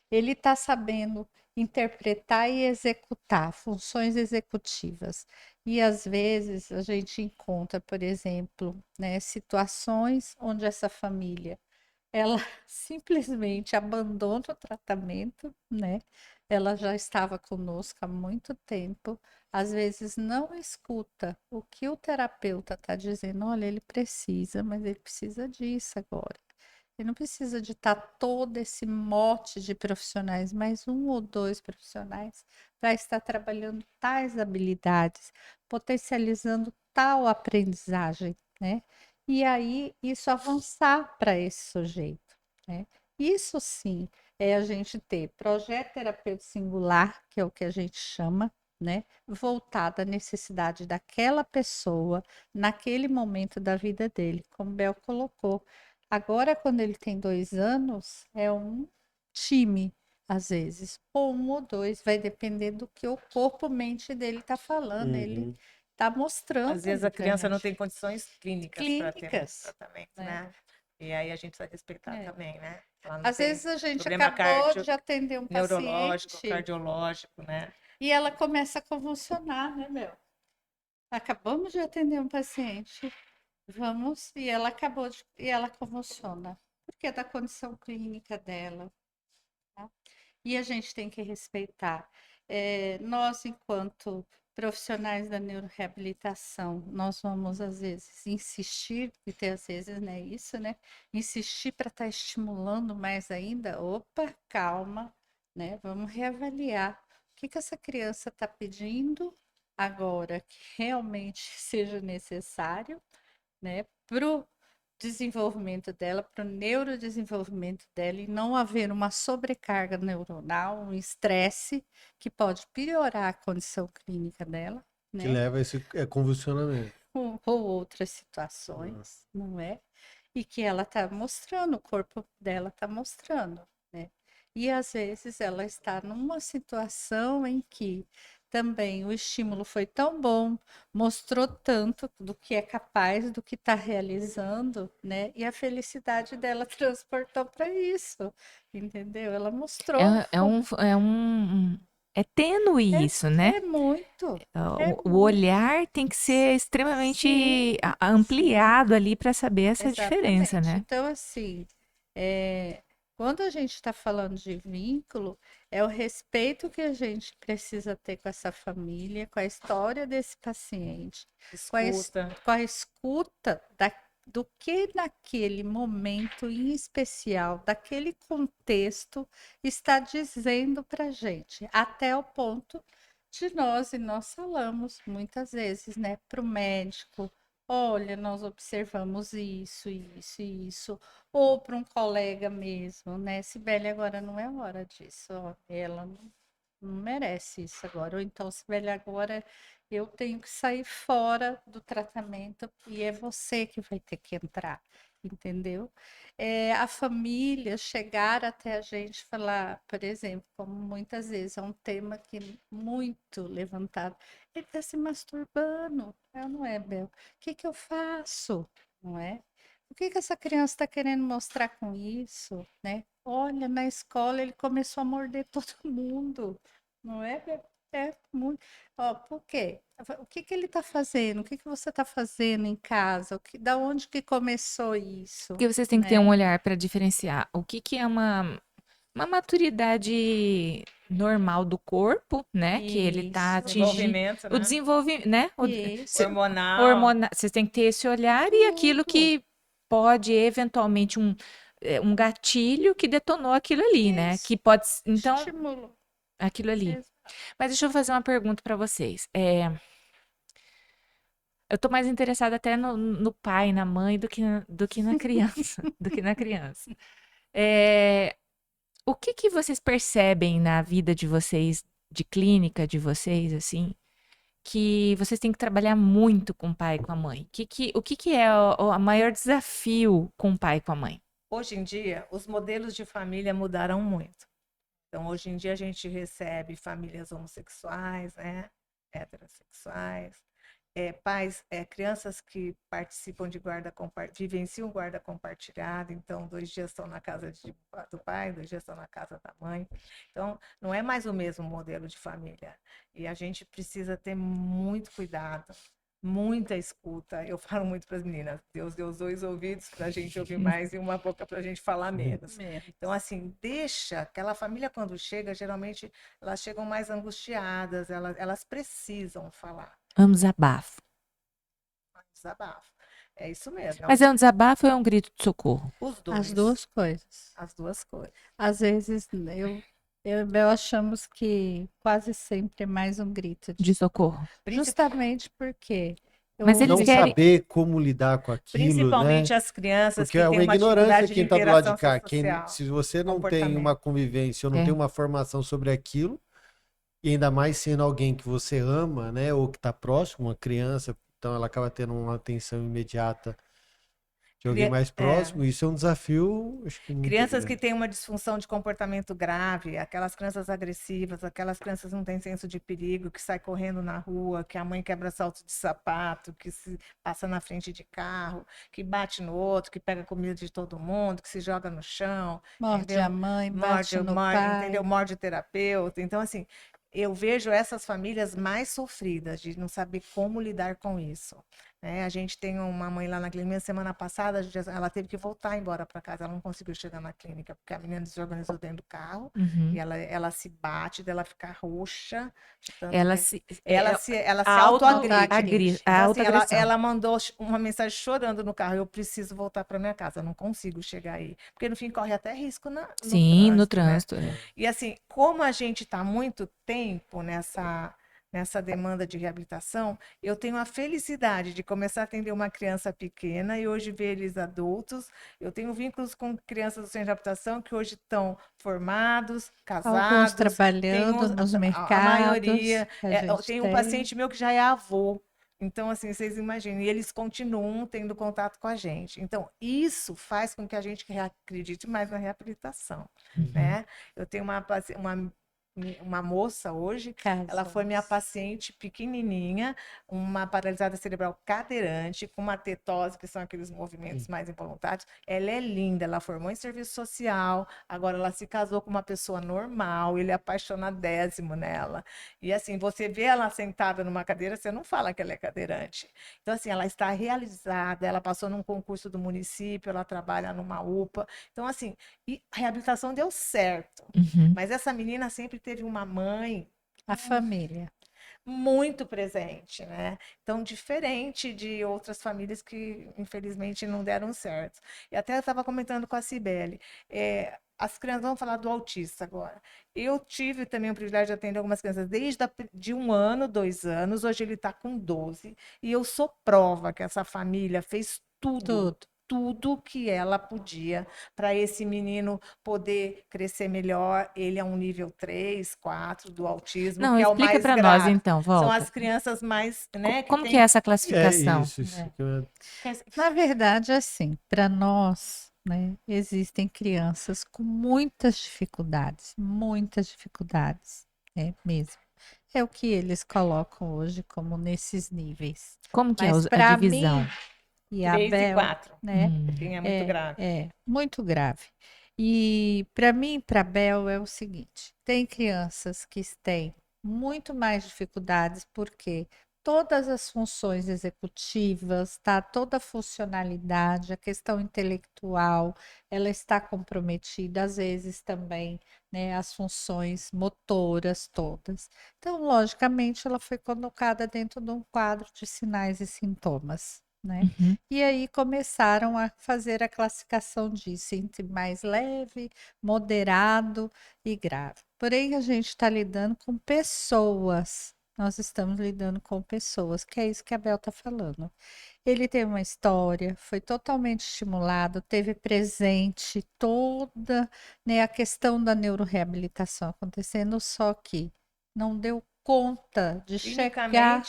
Ele está sabendo interpretar e executar funções executivas. E às vezes a gente encontra, por exemplo, né, situações onde essa família ela simplesmente abandona o tratamento, né? Ela já estava conosco há muito tempo, às vezes não escuta o que o terapeuta está dizendo. Olha, ele precisa, mas ele precisa disso agora. Ele não precisa de estar todo esse mote de profissionais, mas um ou dois profissionais para estar trabalhando tais habilidades, potencializando tal aprendizagem, né? E aí isso avançar para esse sujeito, né? Isso sim é a gente ter projeto terapêutico singular, que é o que a gente chama, né? Voltado à necessidade daquela pessoa naquele momento da vida dele, como Bel colocou. Agora, quando ele tem 2 anos, é um time, às vezes, ou um ou dois, vai depender do que o corpo-mente dele está falando. Ele Uhum. está mostrando às vezes ali a pra criança não gente. tem condições clínicas para ter um Clínicas, tratamento, né? né? E aí a gente precisa respeitar É. também, né? Ela não Às tem vezes a gente problema acabou de atender um neurológico, paciente cardiológico, né? e ela começa a convulsionar, né, meu? Acabamos de atender um paciente, vamos, e ela convulsiona. Porque é da condição clínica dela, tá? E a gente tem que respeitar. Nós, enquanto profissionais da neuroreabilitação, nós vamos, às vezes, insistir, e tem às vezes, né, isso, né? Insistir para estar estimulando mais ainda. Opa, calma, né? Vamos reavaliar. O que que essa criança está pedindo agora que realmente seja necessário, né? desenvolvimento dela, para o neurodesenvolvimento dela e não haver uma sobrecarga neuronal, um estresse que pode piorar a condição clínica dela, Que né? leva a esse convulsionamento. Ou outras situações, não é? E que ela está mostrando, o corpo dela está mostrando, né? E às vezes ela está numa situação em que também o estímulo foi tão bom, mostrou tanto do que é capaz, do que está realizando, né? E a felicidade dela transportou para isso, entendeu? Ela mostrou. É tênue isso, né? É muito. É O olhar tem que ser extremamente ampliado ali para saber essa diferença, Exatamente. né? Então, assim, quando a gente está falando de vínculo, é o respeito que a gente precisa ter com essa família, com a história desse paciente, Escuta. com a escuta do que naquele momento em especial, daquele contexto, está dizendo para gente, até o ponto de nós, e nós falamos muitas vezes, né, para o médico. Olha, nós observamos isso, isso e isso. Ou para um colega mesmo, né? Sibeli, agora não é hora disso. Ó, ela não merece isso agora. Ou então, Sibeli, agora eu tenho que sair fora do tratamento e é você que vai ter que entrar, entendeu? A família chegar até a gente falar, por exemplo, como muitas vezes é um tema que é muito levantado, ele está se masturbando, não é, Bel? O que que eu faço? Não é? O que que essa criança está querendo mostrar com isso, né? Olha, na escola ele começou a morder todo mundo, não é, Bel? É muito. Ó, por quê? O que que ele está fazendo? O que que você está fazendo em casa? Da onde que começou isso, Porque vocês têm que ter um né? olhar para diferenciar o que que é uma maturidade normal do corpo, né? Que ele tá Isso, atingindo Desenvolvimento, o né? desenvolvimento, né? isso. Hormonal. Vocês têm que ter esse olhar e aquilo Tudo. que pode eventualmente um gatilho que detonou aquilo ali, né? Isso. Que pode, então, Estímulo. aquilo ali. Exato. Mas deixa eu fazer uma pergunta para vocês. Eu tô mais interessada até no pai, na mãe, do que na criança, do que na criança. É, o que que vocês percebem na vida de vocês, de clínica de vocês, assim, que vocês têm que trabalhar muito com o pai e com a mãe? O que que é o maior desafio com o pai e com a mãe? Hoje em dia, os modelos de família mudaram muito. Então, hoje em dia, a gente recebe famílias homossexuais, né? Heterossexuais, crianças que participam de vivenciam guarda compartilhada, então 2 dias estão na casa do pai, 2 dias estão na casa da mãe. Então, não é mais o mesmo modelo de família. E a gente precisa ter muito cuidado, muita escuta. Eu falo muito para as meninas, Deus deu os 2 ouvidos para a gente ouvir mais e uma boca para a gente falar menos. Então, assim, deixa aquela família quando chega, geralmente elas chegam mais angustiadas, elas precisam falar. É um desabafo. Desabafo. É isso mesmo. Mas é um desabafo ou é um grito de socorro? Os dois. As duas coisas. As duas coisas. Às vezes, eu e Bel achamos que quase sempre é mais um grito. De socorro. Justamente porque Mas eles Não querem- saber como lidar com aquilo, Principalmente né? as crianças Porque que é têm uma uma ignorância dificuldade de quem está do lado de interação cá. social. Se você não tem comportamento. uma convivência ou não É. tem uma formação sobre aquilo, e ainda mais sendo alguém que você ama, né? Ou que está próximo, uma criança, então ela acaba tendo uma atenção imediata de alguém mais próximo, isso é um desafio, acho que muito Crianças que grande. têm uma disfunção de comportamento grave, aquelas crianças agressivas, aquelas crianças que não têm senso de perigo, que sai correndo na rua, que a mãe quebra salto de sapato, que se passa na frente de carro, que bate no outro, que pega comida de todo mundo, que se joga no chão, morde entendeu? a mãe, bate no morde, pai. entendeu? Morde o terapeuta. Então, assim, eu vejo essas famílias mais sofridas de não saber como lidar com isso. Né? A gente tem uma mãe lá na clínica, semana passada, ela teve que voltar embora para casa, ela não conseguiu chegar na clínica, porque a menina desorganizou dentro do carro, Uhum. e ela se bate, dela fica roxa. de tanto Ela que- se, ela é- se, ela se a autoagride. a Então, assim, autoagressão. ela mandou uma mensagem chorando no carro, eu preciso voltar para minha casa, eu não consigo chegar aí. Porque no fim corre até risco Sim, no né? trânsito. E assim, como a gente está muito tempo nessa demanda de reabilitação, eu tenho a felicidade de começar a atender uma criança pequena e hoje ver eles adultos. Eu tenho vínculos com crianças do centro de reabilitação que hoje estão formados, Alguns casados. trabalhando nos A mercados. maioria. A Eu gente tenho um paciente meu que já é avô. Então, assim, vocês imaginem, e eles continuam tendo contato com a gente. Então, isso faz com que a gente acredite mais na reabilitação, né? Eu tenho uma moça hoje, ela foi minha paciente pequenininha, uma paralisada cerebral cadeirante, com uma tetose, que são aqueles movimentos mais involuntários. Ela é linda, ela formou em serviço social, agora ela se casou com uma pessoa normal, ele é apaixonadésimo nela. E assim, você vê ela sentada numa cadeira, você não fala que ela é cadeirante. Então, assim, ela está realizada, ela passou num concurso do município, ela trabalha numa UPA. Então, assim, e a reabilitação deu certo. Uhum. Mas essa menina sempre teve uma mãe A família. muito presente, né? Então, diferente de outras famílias que, infelizmente, não deram certo. E até eu estava comentando com a Cibele, as crianças, vamos falar do autista agora. Eu tive também o privilégio de atender algumas crianças de 1 ano, 2 anos, hoje ele está com 12, e eu sou prova que essa família fez tudo que ela podia para esse menino poder crescer melhor. Ele é um nível 3, 4 do autismo, Não, que é o explica mais para nós grave. então, São volta. as crianças mais, né, Como que tem... é essa É classificação? isso que eu... Na verdade, assim, para nós, né, existem crianças com muitas dificuldades, né, mesmo. É o que eles colocam hoje como nesses níveis. Como que é Mas a para divisão? mim e a 3 e Bel, 4. né, Quem é muito grave. muito grave. E para mim e para Bel é o seguinte: tem crianças que têm muito mais dificuldades porque todas as funções executivas, tá? Toda a funcionalidade, a questão intelectual, ela está comprometida, às vezes também, né, as funções motoras todas. Então, logicamente, ela foi colocada dentro de um quadro de sinais e sintomas, né? Uhum. E aí começaram a fazer a classificação disso entre mais leve, moderado e grave. Porém, a gente está lidando com pessoas. Nós estamos lidando com pessoas, que é isso que a Bel está falando. Ele teve uma história, foi totalmente estimulado, teve presente toda, né, a questão da neuroreabilitação acontecendo, só que não deu conta de chegar.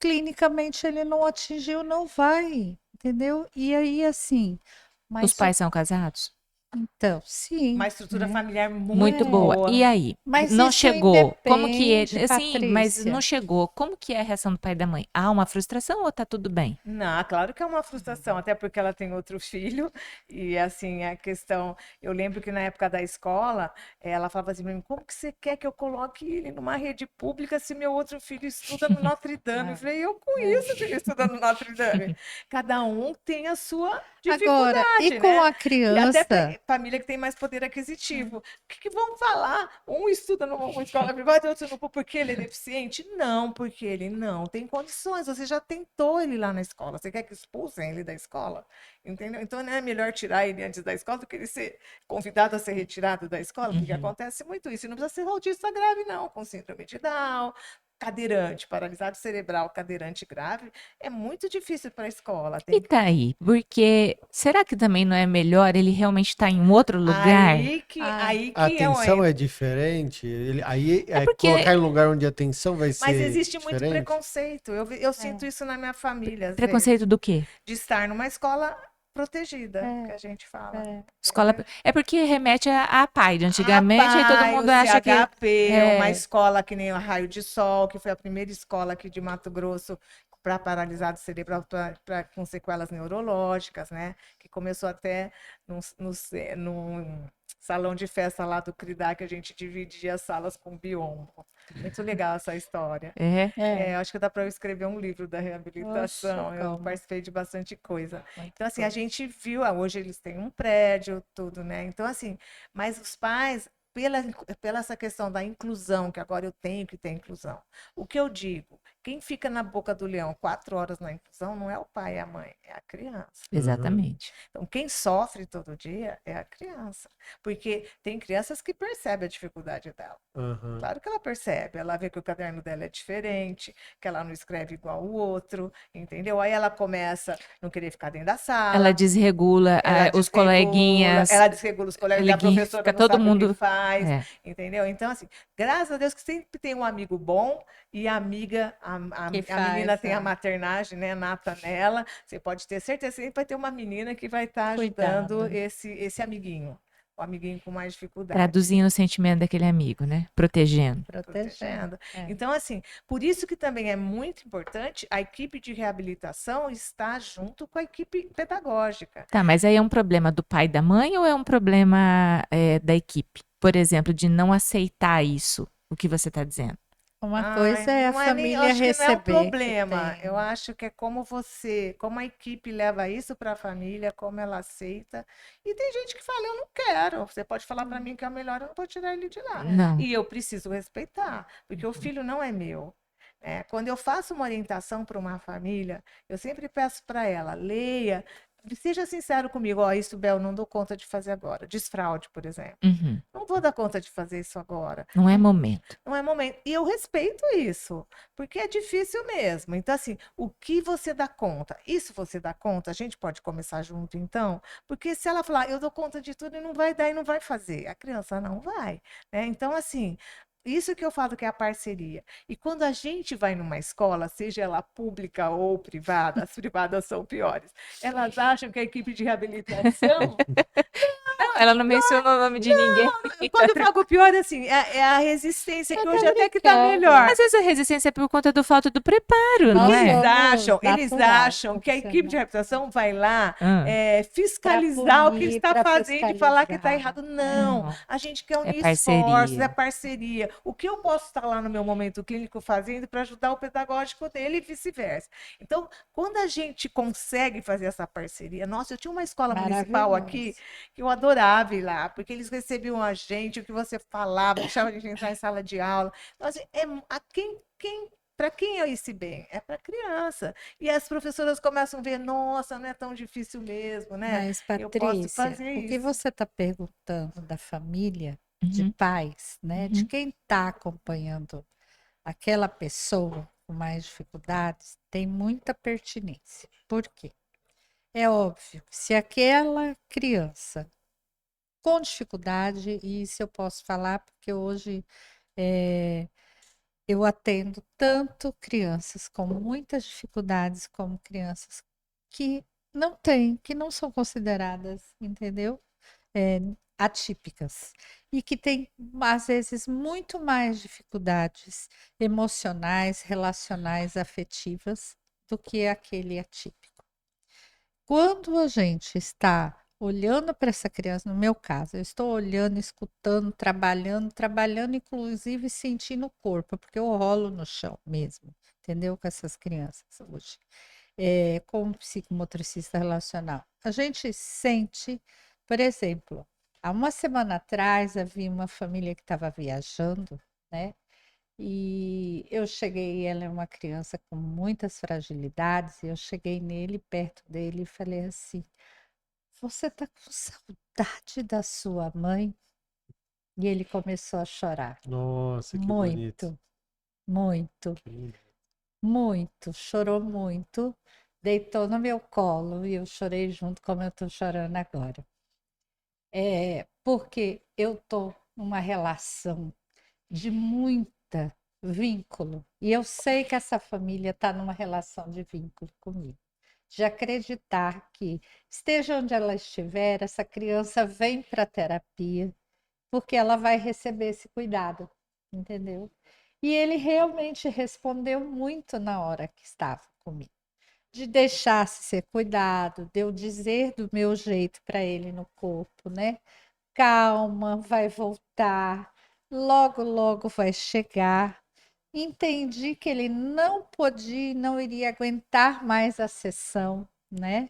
Clinicamente ele não atingiu, não vai, entendeu? E aí, assim, Os mas pais são casados? então, sim, Uma estrutura né? familiar Muito muito boa. boa. E aí? Mas Não isso chegou. Como que é? independe, Assim, mas Patrícia. não chegou. Como que é a reação do pai e da mãe? Há uma frustração ou tá tudo bem? Não, claro que é uma frustração, até porque ela tem outro filho, e assim, a questão, eu lembro que na época da escola, ela falava assim, pra mim, como que você quer que eu coloque ele numa rede pública se meu outro filho estuda no Notre Dame? Eu falei, eu com isso que ele estuda no Notre Dame. Cada um tem a sua Agora, e dificuldade, com né? a E até criança? família que tem mais poder aquisitivo. O que vão falar? Um estuda numa escola privada e outro não, porque ele é deficiente? Não, porque ele não tem condições. Você já tentou ele lá na escola. Você quer que expulsem ele da escola? Entendeu? Então, não é melhor tirar ele antes da escola do que ele ser convidado a ser retirado da escola, porque acontece muito isso. E não precisa ser autista grave, não, com síndrome de Down, cadeirante, paralisado cerebral, cadeirante grave, é muito difícil para a escola. E tá aí, porque será que também não é melhor ele realmente estar em outro lugar? Aí que A é atenção é diferente? Aí É porque colocar em um lugar onde a atenção vai Mas ser existe muito diferente? preconceito. Eu sinto isso na minha família, às vezes, preconceito do quê? de estar numa escola protegida, que a gente fala. Escola é porque remete a pai de antigamente e todo mundo o acha que CHP, uma é, escola que nem o Raio de Sol, que foi a primeira escola aqui de Mato Grosso para paralisado cerebral com sequelas neurológicas, né? Que começou até num salão de festa lá do CRIDA, que a gente dividia as salas com biombo. Muito legal essa história. Acho que dá para eu escrever um livro da reabilitação. Oxe, Eu como? participei de bastante coisa. Muito Então, assim, a coisa. gente viu, hoje eles têm um prédio, tudo, né? Então, assim, mas os pais, pela essa questão da inclusão, que agora eu tenho que ter inclusão. O que eu digo, quem fica na boca do leão 4 horas na inclusão não é o pai e a mãe, É a criança. Exatamente. Então, quem sofre todo dia é a criança. Porque tem crianças que percebem a dificuldade dela. Aham. Claro que ela percebe, ela vê que o caderno dela é diferente, que ela não escreve igual o outro, entendeu? Aí ela começa a não querer ficar dentro da sala, Ela desregula os coleguinhas, ela desregula os colegas, e a coleguinha, professora fica não todo sabe o que mundo. faz, É, entendeu? Então, assim, graças a Deus que sempre tem um amigo bom e a amiga, Que a menina faz, tem a é. maternagem, né, nata nela, você pode ter certeza que sempre vai ter uma menina que vai estar ajudando Cuidado. esse amiguinho, o amiguinho com mais dificuldade. traduzindo o sentimento daquele amigo, né? Protegendo. Protegendo. Então, assim, por isso que também é muito importante a equipe de reabilitação estar junto com a equipe pedagógica. Tá, mas aí é um problema do pai e da mãe ou é um problema da equipe? Por exemplo, de não aceitar isso, o que você está dizendo? Uma coisa é a Não é nem, eu família acho que não é o receber que problema. tem. Eu acho que é como a equipe leva isso para a família, como ela aceita. E tem gente que fala, eu não quero. Você pode falar para mim que é o melhor, eu não vou tirar ele de lá. Não. E eu preciso respeitar, porque o filho não é meu. Né? Quando eu faço uma orientação para uma família, eu sempre peço para ela, leia, seja sincero comigo, ó, isso, Bel, não dou conta de fazer agora. Desfraude, por exemplo. Uhum. Não vou dar conta de fazer isso agora. Não é momento. Não é momento. E eu respeito isso, porque é difícil mesmo. Então, assim, o que você dá conta? Isso você dá conta? A gente pode começar junto, então? Porque se ela falar, eu dou conta de tudo e não vai dar e não vai fazer, a criança não vai. Né? Então, assim. Isso que eu falo que é a parceria. E quando a gente vai numa escola, seja ela pública ou privada, as privadas são piores, elas acham que a equipe de reabilitação Não, ela não mencionou o nome de ninguém. quando eu falo pior, assim, é a resistência, que hoje até que tá brincando. melhor. Às vezes a resistência é por conta do falta do preparo, não Nós é? somos Eles natural, acham que a equipe de reabilitação vai lá Ah, fiscalizar o que punir, está pra fazendo e falar que está fiscalizar. errado. Não, Não. a gente quer unir parceria. esforços, é parceria. O que eu posso estar lá no meu momento clínico fazendo para ajudar o pedagógico dele e vice-versa. Então, quando a gente consegue fazer essa parceria, nossa, eu tinha uma escola municipal aqui que eu adorava ir lá, porque eles recebiam a gente, o que você falava, deixavam a gente entrar em sala de aula. Então, assim, para quem é esse bem? É para criança. E as professoras começam a ver, nossa, não é tão difícil mesmo, né? Mas, Eu posso Patrícia, fazer o que isso. você está perguntando da família, de Uhum. pais, né? De Uhum. quem está acompanhando aquela pessoa com mais dificuldades, tem muita pertinência. Por quê? É óbvio que se aquela criança com dificuldade, e isso eu posso falar porque hoje eu atendo tanto crianças com muitas dificuldades como crianças que não têm, que não são consideradas, entendeu? Atípicas. E que têm, às vezes, muito mais dificuldades emocionais, relacionais, afetivas do que aquele atípico. Quando a gente está olhando para essa criança, no meu caso, eu estou olhando, escutando, trabalhando, inclusive sentindo o corpo, porque eu rolo no chão mesmo, entendeu? Com essas crianças hoje, como psicomotricista relacional. A gente sente, por exemplo, há uma semana atrás havia uma família que estava viajando, né? E eu cheguei, ela é uma criança com muitas fragilidades, e eu cheguei nele, perto dele, e falei assim: você tá com saudade da sua mãe? E ele começou a chorar. Nossa, que bonito. Muito, Que lindo. muito. Chorou muito. Deitou no meu colo e eu chorei junto, como eu tô chorando agora. Porque eu tô numa relação de muita vínculo. E eu sei que essa família está numa relação de vínculo comigo. De acreditar que, esteja onde ela estiver, essa criança vem para a terapia, porque ela vai receber esse cuidado, entendeu? E ele realmente respondeu muito na hora que estava comigo. De deixar-se ser cuidado, de eu dizer do meu jeito para ele no corpo, né? Calma, vai voltar, logo, logo vai chegar. Entendi que ele não podia, não iria aguentar mais a sessão, né?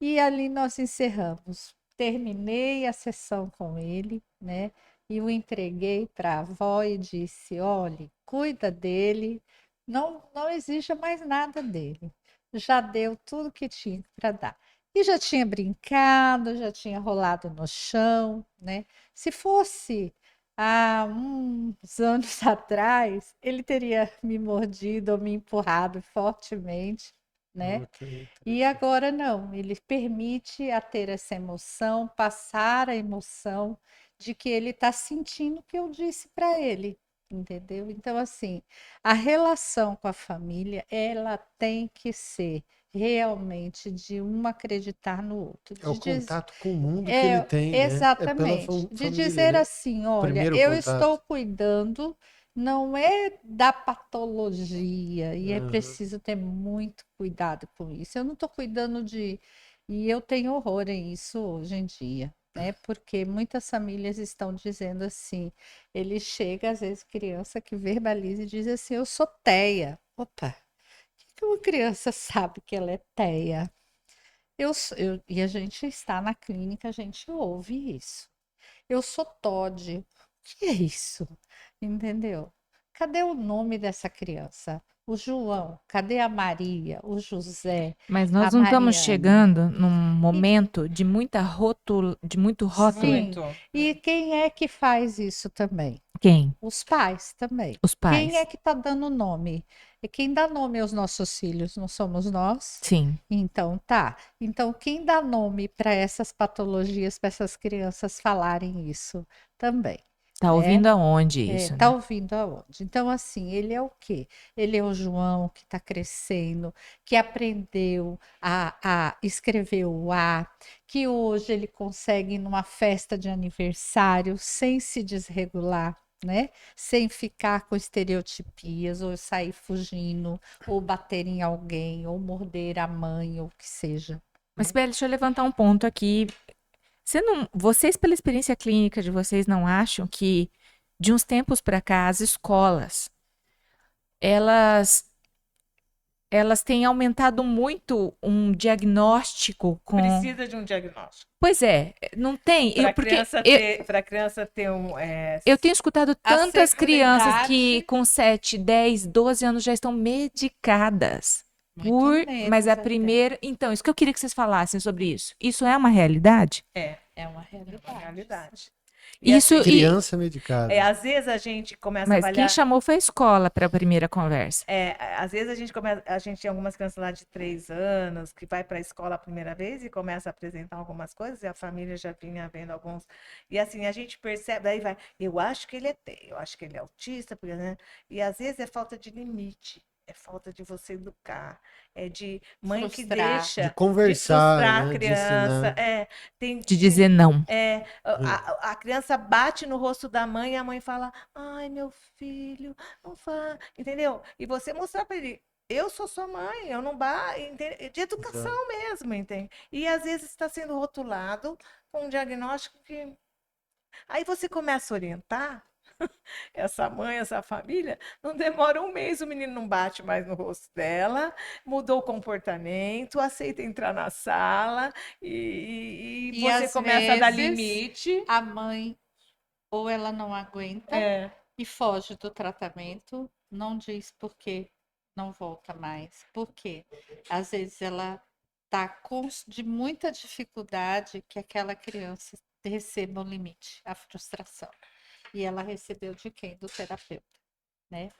E ali nós encerramos. Terminei a sessão com ele, né? E o entreguei para a avó e disse: olhe, cuida dele, não exija mais nada dele. já deu tudo que tinha para dar. E já tinha brincado, já tinha rolado no chão, né? Se fosse há uns anos atrás, ele teria me mordido ou me empurrado fortemente, né? Ok, E agora não, ele permite a ter essa emoção, passar a emoção de que ele está sentindo o que eu disse para ele, entendeu? Então, assim, a relação com a família, ela tem que ser realmente de um acreditar no outro, é o de dizer, contato com o mundo que ele tem, né? É pela exatamente, de família, dizer né? assim, olha, Primeiro eu estou contato. cuidando, não é da patologia, e é Aham. preciso ter muito cuidado com isso. Eu não estou cuidando de. E eu tenho horror em isso hoje em dia, né? Porque muitas famílias estão dizendo assim, ele chega, às vezes, criança que verbaliza e diz assim, eu sou teia. Opa, o que uma criança sabe que ela é teia? E a gente está na clínica, a gente ouve isso. Eu sou Todd. O que é isso? Entendeu? Cadê o nome dessa criança? O João, cadê a Maria, o José, Mas a nós não estamos Mariana? chegando num E momento de muita rótulo, de muito rótulo. sim, Muito. e quem é que faz isso também? Quem? Os pais também. Os Quem é pais. que está dando nome? E quem dá nome aos nossos filhos não somos nós? Sim. Então tá. Então quem dá nome para essas patologias, para essas crianças falarem isso também, Tá né? ouvindo aonde isso, Tá né? ouvindo aonde? Então, assim, ele é o quê? Ele é o João que está crescendo, que aprendeu a escrever o A, que hoje ele consegue ir numa festa de aniversário sem se desregular, né? Sem ficar com estereotipias, ou sair fugindo, ou bater em alguém, ou morder a mãe, ou o que seja. Mas, Beli, deixa eu levantar um ponto aqui. Vocês, pela experiência clínica de vocês, não acham que de uns tempos para cá as escolas elas elas têm aumentado muito um diagnóstico com. Precisa de um diagnóstico. Pois é, não tem. Para a Porque criança ter eu tenho escutado A tantas crianças que seguridade, com 7, 10, 12 anos já estão medicadas. muito Mas menos a até. primeira. Então, isso que eu queria que vocês falassem sobre isso. Isso é uma realidade? é, É uma é uma realidade. realidade. E Isso assim, e. Criança medicada. às vezes a gente começa a Mas quem avaliar. chamou foi a escola para a primeira conversa. Às vezes a gente tem algumas crianças lá de 3 anos que vai para a escola a primeira vez e começa a apresentar algumas coisas e a família já vinha vendo alguns. E assim, a gente percebe, aí vai, eu acho que ele é TEA, eu acho que ele é autista, porque, né? E às vezes é falta de limite, é falta de você educar, é de mãe que Frustrar. De deixa, de conversar, frustrar a né? De criança, ensinar. De dizer não. a criança bate no rosto da mãe e a mãe fala, ai, meu filho, não fala, entendeu? E você mostrar para ele, eu sou sua mãe, eu não bato, de educação Exato. mesmo, entende? E às vezes está sendo rotulado com um diagnóstico que. Aí você começa a orientar essa mãe, essa família, não demora um mês, o menino não bate mais no rosto dela, mudou o comportamento, aceita entrar na sala e E você às começa a dar vezes limite. a mãe ou ela não aguenta É, e foge do tratamento, não diz por que não volta mais. Por quê? Às vezes ela está de muita dificuldade que aquela criança receba o limite, a frustração. E ela recebeu de quem? Do terapeuta, né?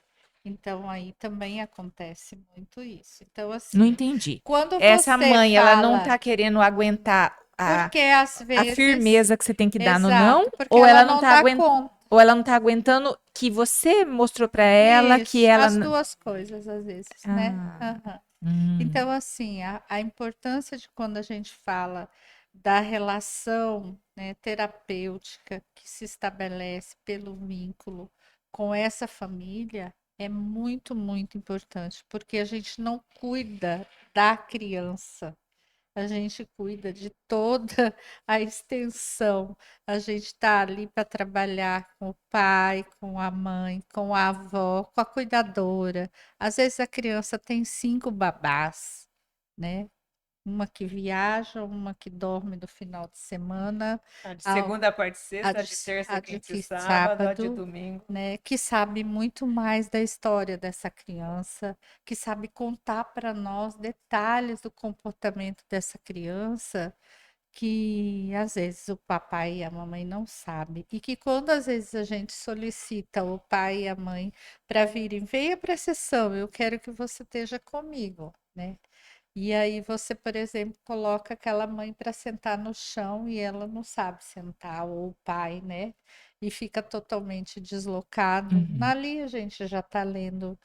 Então aí também acontece muito isso. Então, Não assim, entendi. quando Essa você mãe, ela não fala, tá querendo aguentar porque às a vezes, firmeza que você tem que dar no não, exato, porque ela não dá conta. ou ela não tá aguentando que você mostrou para ela que Isso, ela. as duas coisas às vezes, né? Ah, Aham. hum. Então, assim, a importância de quando a gente fala da relação, né, terapêutica que se estabelece pelo vínculo com essa família é muito, muito importante, porque a gente não cuida da criança, a gente cuida de toda a extensão. A gente está ali para trabalhar com o pai, com a mãe, com a avó, com a cuidadora. Às vezes a criança tem 5 babás, né? uma que viaja, uma que dorme no final de semana, A de a, segunda, quarta e a sexta, a de, de terça, a de quinta e que sábado, a de sábado, domingo. né, que sabe muito mais da história dessa criança, que sabe contar para nós detalhes do comportamento dessa criança que às vezes o papai e a mamãe não sabem. E que quando às vezes a gente solicita o pai e a mãe para virem, venha para a sessão, eu quero que você esteja comigo, né? E aí você, por exemplo, coloca aquela mãe para sentar no chão e ela não sabe sentar, ou o pai, né? E fica totalmente deslocado. Uhum. Ali a gente já está lendo,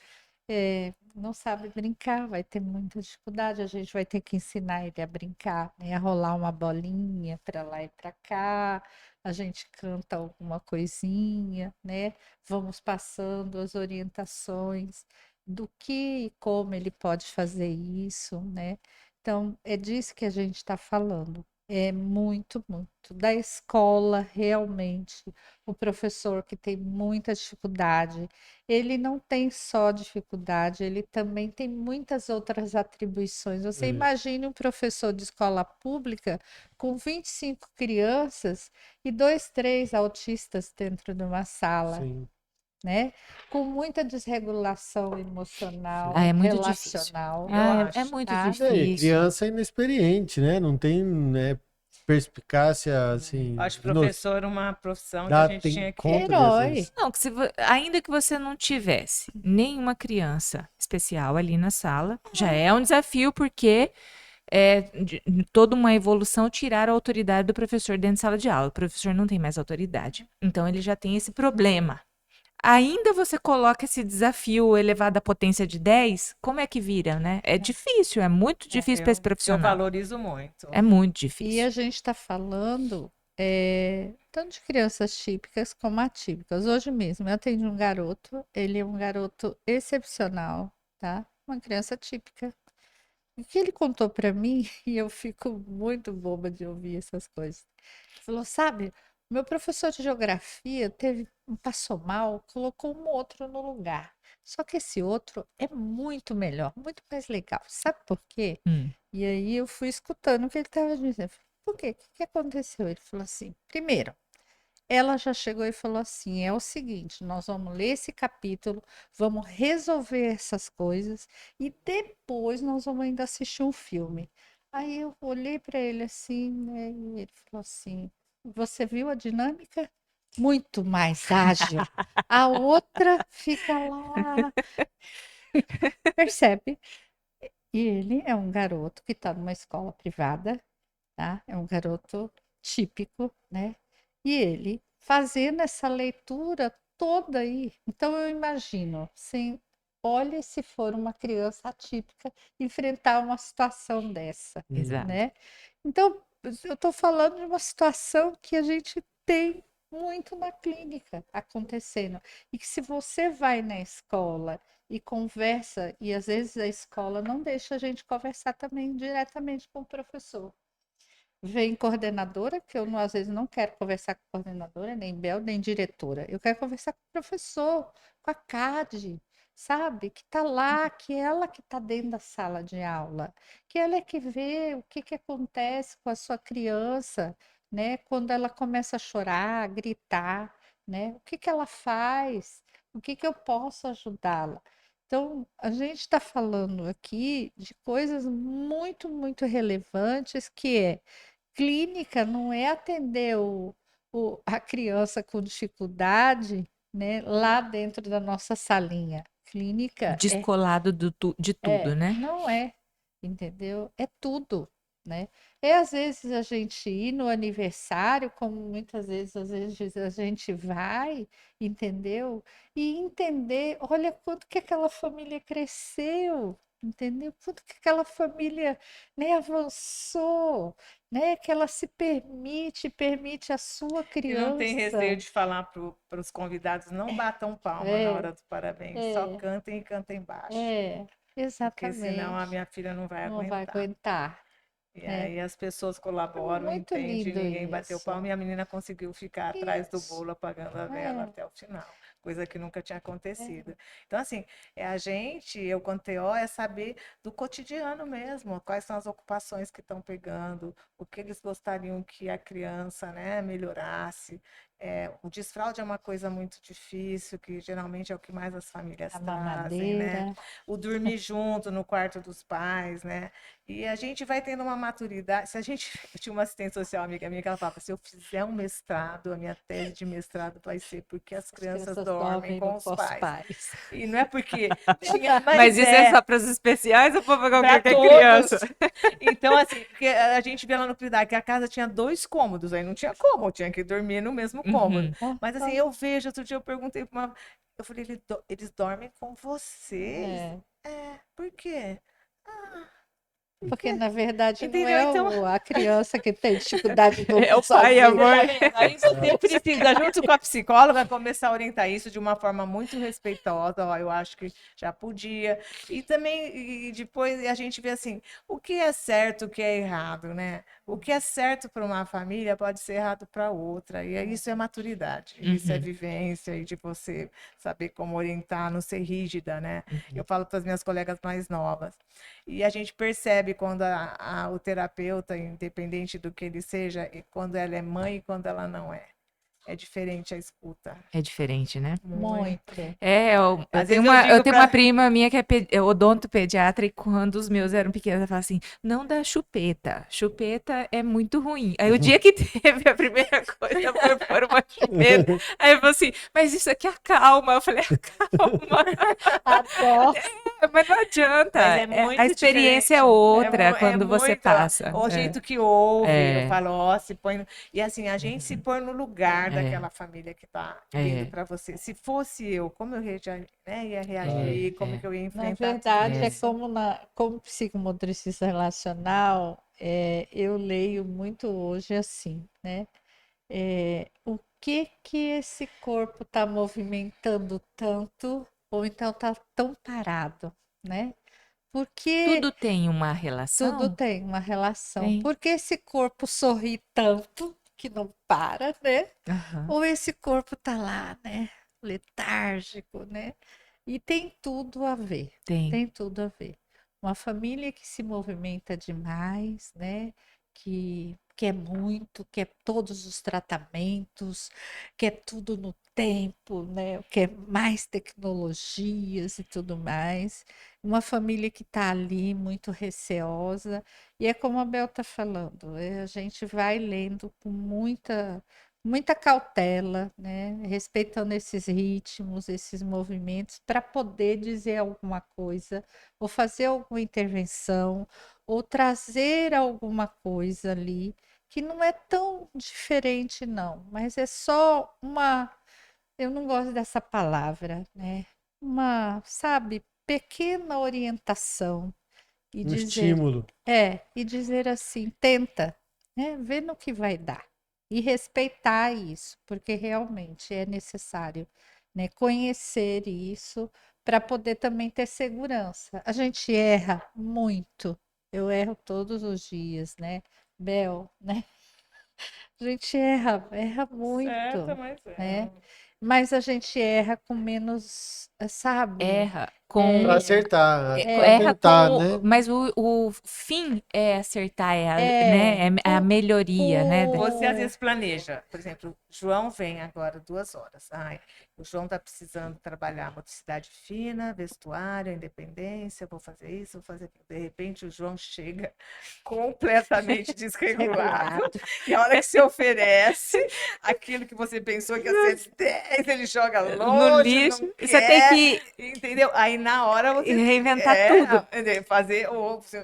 não sabe brincar, vai ter muita dificuldade. A gente vai ter que ensinar ele a brincar, né? A rolar uma bolinha para lá e para cá. A gente canta alguma coisinha, né? Vamos passando as orientações do que e como ele pode fazer isso, né? Então, é disso que a gente está falando. É muito, muito da escola, realmente. O professor que tem muita dificuldade, ele não tem só dificuldade, ele também tem muitas outras atribuições. Você É, imagine um professor de escola pública com 25 crianças e dois, três autistas dentro de uma sala, sim. né? Com muita desregulação Ah, emocional, é muito difícil. relacional, Eu Ah, é acho. muito tá? É, e difícil. criança é inexperiente, né? Não tem, né, perspicácia, assim, Acho professor uma profissão que a dá gente tem tinha que. conta Herói. dessas. Não, que ainda que você não tivesse nenhuma criança especial ali na sala, já é um desafio, porque é toda uma evolução tirar a autoridade do professor dentro de sala de aula. O professor não tem mais autoridade. Então, ele já tem esse problema. Ainda você coloca esse desafio elevado à potência de 10, como é que vira, né? É difícil, é muito difícil para esse Eu profissional. valorizo muito. É muito E difícil. a gente está falando tanto de crianças típicas como atípicas. Hoje mesmo eu atendi um garoto, ele é um garoto excepcional, tá? Uma criança típica. O que ele contou para mim, e eu fico muito boba de ouvir essas coisas. Ele falou, sabe, meu professor de geografia passou mal, colocou um outro no lugar. Só que esse outro é muito melhor, muito mais legal. Sabe por quê? Hum. E aí eu fui escutando o que ele estava dizendo. Eu falei, por quê? O que que aconteceu? Ele falou assim: primeiro, ela já chegou e falou assim: é o seguinte, nós vamos ler esse capítulo, vamos resolver essas coisas e depois nós vamos ainda assistir um filme. Aí eu olhei para ele assim, né, e ele falou assim: você viu a dinâmica? Muito mais ágil. A outra fica lá, percebe? E ele é um garoto que está numa escola privada, tá? É um garoto típico, né? E ele fazendo essa leitura toda aí. Então eu imagino, assim, olha se for uma criança atípica enfrentar uma situação dessa, Exato. né? Então eu estou falando de uma situação que a gente tem muito na clínica acontecendo. E que se você vai na escola e conversa, e às vezes a escola não deixa a gente conversar também diretamente com o professor. Vem coordenadora, que eu às vezes não quero conversar com coordenadora, nem Bel, nem diretora. Eu quero conversar com o professor, com a CAD, sabe? Que está lá, que ela que está dentro da sala de aula, que ela é que vê o que que acontece com a sua criança, né? Quando ela começa a chorar, a gritar, né? O que que ela faz? O que que eu posso ajudá-la? Então, a gente está falando aqui de coisas muito, muito relevantes, que é clínica não é atender a criança com dificuldade, né, lá dentro da nossa salinha. Clínica Descolado de tudo, né? não é, entendeu? É tudo, né? É às vezes a gente ir no aniversário, como muitas vezes às vezes a gente vai, entendeu? E entender, olha quanto que aquela família cresceu, entendeu? Quanto que aquela família, né, avançou, né? Que ela se permite a sua E não tem receio criança. de falar para os convidados, não batam palma na É, hora do parabéns, só é, cantem e cantem baixo, é, porque senão a exatamente. minha filha não vai Não vai aguentar. aguentar, E né? aí as pessoas É colaboram, muito entendem, lindo ninguém bateu isso. palma e a menina conseguiu ficar atrás do Isso. bolo apagando a vela É. até o final. coisa que nunca tinha acontecido. Então, assim, eu quanto TO, é saber do cotidiano mesmo, quais são as ocupações que estão pegando, o que eles gostariam que a criança, né, melhorasse. O desfraude é uma coisa muito difícil, que geralmente é o que mais as famílias A trazem, né? mamadeira. O dormir junto no quarto dos pais, né? E a gente vai tendo uma maturidade. Se a gente. Eu tinha uma assistente social amiga minha que ela falava: se eu fizer um mestrado, a minha tese de mestrado vai ser porque as crianças dormem com os pais. pais. E não é porque tinha. Mas isso é só para os especiais ou para para qualquer todos. criança? Então, assim, porque a gente vê lá no Cuidar que a casa tinha 2 cômodos, aí não tinha como, tinha que dormir no mesmo cômodo. Mas assim, eu vejo, outro dia eu perguntei para uma. Eu falei, eles dormem com vocês? Por quê? Porque, na verdade, não Entendeu? é Então, a criança que tem dificuldade de É o dormir pai, sozinho. amor. aí você precisa, junto com a psicóloga, começar a orientar isso de uma forma muito respeitosa. Ó, eu acho que já podia. E também, e depois a gente vê assim, o que é certo, o que é errado, né? O que é certo para uma família pode ser errado para outra. E isso é maturidade, isso é vivência, e de você saber como orientar, não ser rígida, né? Eu falo para as minhas colegas mais novas. E a gente percebe quando o terapeuta, independente do que ele seja, e quando ela é mãe e quando ela não é. É diferente a escuta. É diferente, né? Muito. Eu Às tenho vezes eu eu digo tenho pra- uma prima minha que é odontopediatra e quando os meus eram pequenos, ela fala assim, não dá chupeta. Chupeta é muito ruim. Aí o dia que teve a primeira coisa foi pôr uma chupeta. Aí eu falei assim, mas isso aqui acalma. Eu falei, acalma. Adoro. Mas não adianta. Mas é muito A experiência é diferente. outra quando você muito, passa. o jeito que ouve, eu É. falo, ó, se põe. E assim, a gente se põe no lugar É. daquela família que está vindo para você. Se fosse eu, como eu ia reagir, como que eu ia Na enfrentar verdade, tudo é isso? como psicomotricista relacional, eu leio muito hoje assim, né? O que esse corpo está movimentando tanto, ou então está tão parado, né? Porque Tudo tem uma tudo relação? tem uma relação. Tem. Por que esse corpo sorri tanto que não para, né? Aham. Ou esse corpo tá lá, né? Letárgico, né? E tem tudo a ver. Tem. Tem tudo a ver. Uma família que se movimenta demais, né? Que quer muito, quer todos os tratamentos, quer tudo no tempo, né? Quer mais tecnologias e tudo mais. Uma família que está ali muito receosa. E é como a Bel está falando, a gente vai lendo com muita cautela, né? Respeitando esses ritmos, esses movimentos, para poder dizer alguma coisa, ou fazer alguma intervenção, ou trazer alguma coisa ali, que não é tão diferente, não, mas é só eu não gosto dessa palavra, né? Sabe, pequena orientação e Estímulo. dizer assim, tenta, né? Vê no que vai dar. E respeitar isso, porque realmente é necessário, né, conhecer isso para poder também ter segurança. A gente erra muito. Eu erro todos os dias, né? Bel, né? A gente erra muito, Mas né? Mas a gente erra com menos, sabe? Erra com. Para acertar, para Erra tentar, com. né? Mas o fim é acertar, né? É a com- melhoria, né? Você às vezes planeja, por exemplo, João vem agora 2 horas. Ai, o João está precisando trabalhar motricidade fina, vestuário, independência, vou fazer isso, vou fazer aquilo. De repente o João chega completamente desregulado. E a hora que se oferece, aquilo que você pensou que ia ser 10, ele joga No longe, lixo. não Você tem quer, que entendeu? Aí na hora você reinventar tudo. fazer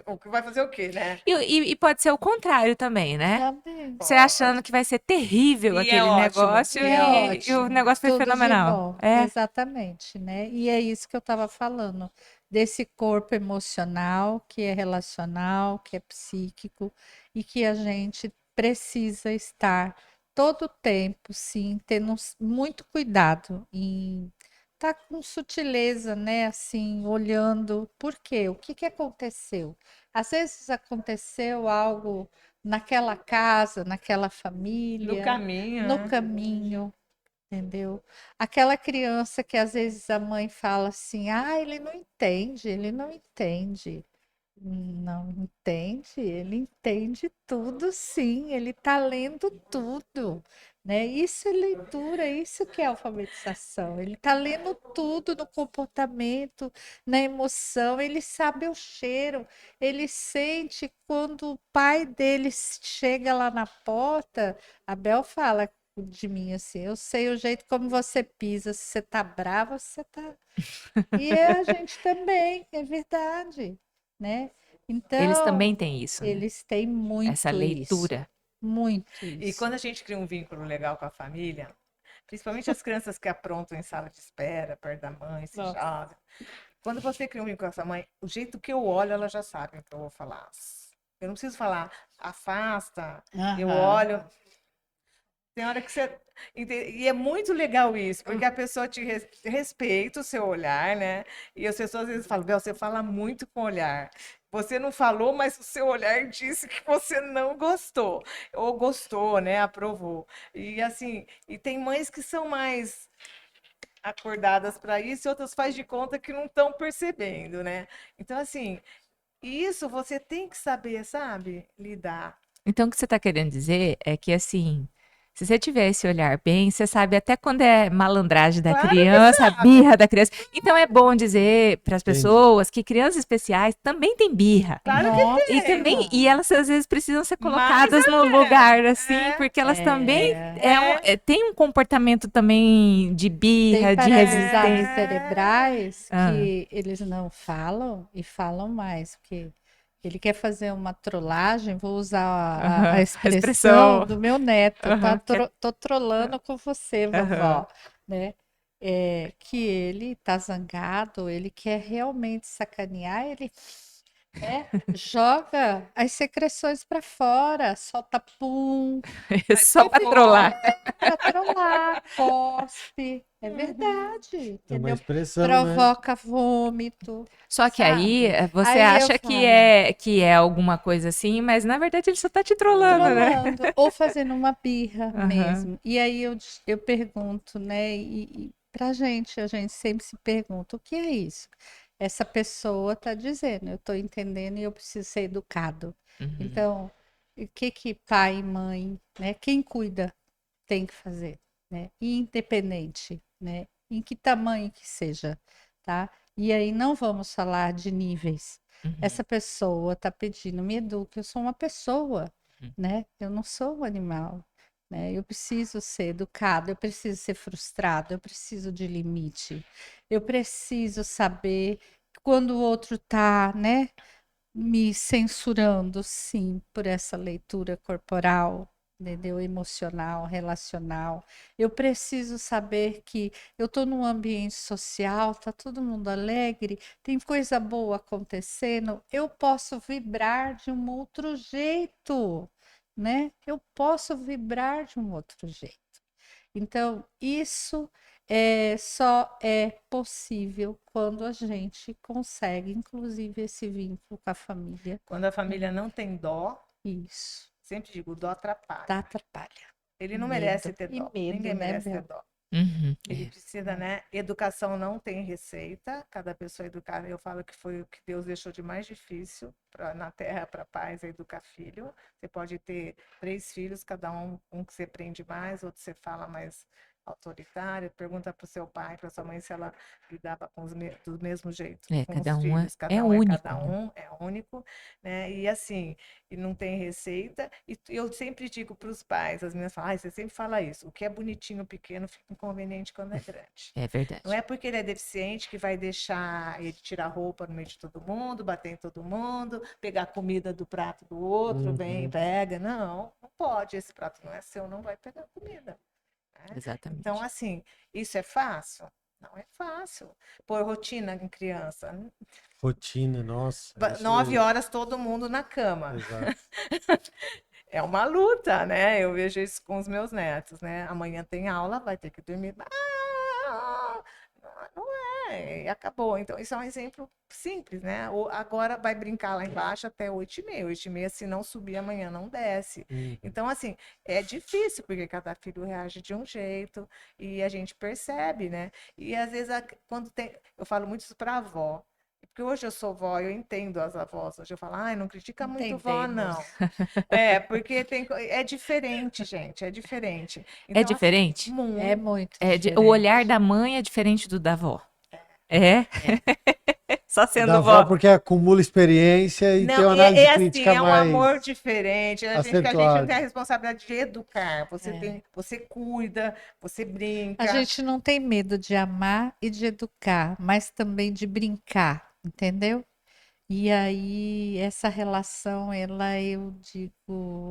o que vai fazer o quê, né? E pode ser o contrário também, né? Também. Você achando que vai ser terrível E é aquele ótimo, negócio e é e o ótimo. negócio foi Tudo de fenomenal. bom. É. Exatamente, né? E é isso que eu estava falando, desse corpo emocional, que é relacional, que é psíquico, e que a gente precisa estar todo o tempo, sim, tendo muito cuidado em estar com sutileza, né? Assim, olhando por quê? O que que aconteceu? Às vezes aconteceu algo naquela casa, naquela No família, caminho, no né? caminho, entendeu? Aquela criança que às vezes a mãe fala assim: ah, ele não entende, ele não entende. Não entende, ele entende tudo sim, ele está lendo tudo, né? Isso é leitura, isso que é alfabetização. Ele está lendo tudo no comportamento, na emoção, ele sabe o cheiro, ele sente quando o pai dele chega lá na porta. A Bel fala de mim assim, eu sei o jeito como você pisa, se você tá brava, se você tá. E a gente também, é verdade, né? Eles Então, também têm isso, né? eles têm Essa muito isso, leitura. muito E isso. quando a gente cria um vínculo legal com a família, principalmente as crianças que aprontam em sala de espera, perto da mãe, se Nossa. jogam. Quando você cria um vínculo com a sua mãe, o jeito que eu olho, ela já sabe o que eu vou falar. Eu não preciso falar, afasta, eu Aham. olho. Tem hora que você. E é muito legal isso, porque a pessoa te respeita o seu olhar, né? E as pessoas às vezes falam, Bel, você fala muito com o olhar. Você não falou, mas o seu olhar disse que você não gostou. Ou gostou, né? Aprovou. E assim, e tem mães que são mais acordadas para isso e outras faz de conta que não estão percebendo, né? Então, assim, isso você tem que saber, sabe? Lidar. Então, o que você está querendo dizer é que, assim, se você tiver esse olhar bem, você sabe até quando é malandragem da Claro que criança, a sabe. birra da criança. Então, é bom dizer para as Entendi. pessoas que crianças especiais também têm birra. Claro que Nossa, E também, e elas às vezes precisam ser mais colocadas no lugar assim, é, porque elas também têm um comportamento também de tem birra, de paralisados resistência. cerebrais Ah, que eles não falam e falam mais, porque ele quer fazer uma trollagem, vou usar a aham, a expressão expressão. do meu neto, tá? Aham, Tô trolando com você, aham. vovó, né? É, que ele tá zangado, ele quer realmente sacanear, ele joga as secreções para fora, solta pum, É só para trollar. para trollar, cospe. É verdade, É uma entendeu? expressão, né? Provoca vômito, Só que aí sabe? você Aí eu acha falo, que é alguma coisa assim, mas na verdade ele só tá te trolando, né? trolando, ou fazendo uma birra Aham. mesmo. E aí eu pergunto, né? E pra gente, a gente sempre se pergunta, o que é isso? Essa pessoa tá dizendo, eu tô entendendo e eu preciso ser educado. Uhum. Então, o que que pai e mãe, né? Quem cuida tem que fazer, né? Independente, né? Em que tamanho que seja, tá? E aí não vamos falar de níveis. Uhum. Essa pessoa está pedindo, me eduque, eu sou uma pessoa, né? Eu não sou um animal, né? Eu preciso ser educado, eu preciso ser frustrado, eu preciso de limite. Eu preciso saber quando o outro tá, né, me censurando, sim, por essa leitura corporal, entendeu? Emocional, relacional. Eu preciso saber que eu estou num ambiente social, tá todo mundo alegre, tem coisa boa acontecendo, eu posso vibrar de um outro jeito, né? Eu posso vibrar de um outro jeito. Então, isso só é possível quando a gente consegue, inclusive, esse vínculo com a família. quando a família não tem dó, Isso, sempre digo, o dó atrapalha. tá, atrapalha. Ele não merece Medo. ter E dó. medo, Ninguém né, merece ter Bel? dó. Uhum. Ele É. precisa, né? Educação não tem receita. Cada pessoa educar, eu falo que foi o que Deus deixou de mais difícil na terra para pais é educar filho. Você pode ter 3 filhos, cada um que você prende mais, outro você fala mais autoritário. Pergunta para o seu pai, para sua mãe se ela lidava do mesmo jeito É, com os cada um filhos. é Cada um é único, cada né? um, é único, né? E assim, e não tem receita. E eu sempre digo para os pais, as meninas falam, você sempre fala isso, o que é bonitinho pequeno fica inconveniente quando é grande. É Não verdade. é porque ele é deficiente que vai deixar ele tirar roupa no meio de todo mundo, bater em todo mundo, pegar a comida do prato do outro, vem, Uhum. pega. Não, não pode, esse prato não é seu, não vai pegar comida. Né? Então, Exatamente. assim, isso é fácil? Não é fácil. Pôr rotina em criança. Rotina, nossa, isso 9 horas todo mundo na cama. exato. É uma luta, né? Eu vejo isso com os meus netos, né? Amanhã tem aula, vai ter que dormir. Não e acabou. Então, isso é um exemplo simples, né? Agora vai brincar lá embaixo até 8h30. 8h30, se não subir amanhã, não desce. Então, assim, é difícil, porque cada filho reage de um jeito e a gente percebe, né? E às vezes, quando tem. Eu falo muito isso para a avó. Porque hoje eu sou vó, eu entendo as avós. Hoje eu falo, ai, não critica muito vó, não. Porque é diferente, gente, é diferente. É Então, assim, diferente? É muito O olhar diferente. da mãe é diferente do da avó. É? Só Da sendo avó, vó. porque acumula experiência e tem não, uma análise assim, crítica é um amor mais diferente. A gente não tem a acentuada. responsabilidade de educar. Você cuida, você A brinca. gente não tem medo de amar e de educar, mas também de brincar, entendeu? E aí, essa relação, ela eu digo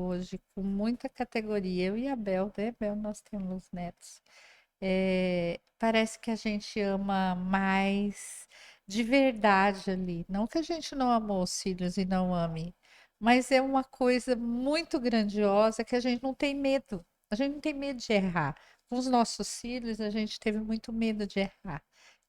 hoje com muita categoria. Eu e a Bel, né, Bel? Nós temos netos. Parece que a gente ama mais de verdade ali. Não que a gente não amou os filhos e não ame, mas é uma coisa muito grandiosa que a gente não tem medo. A gente não tem medo de errar. Com os nossos filhos, a gente teve muito medo de errar,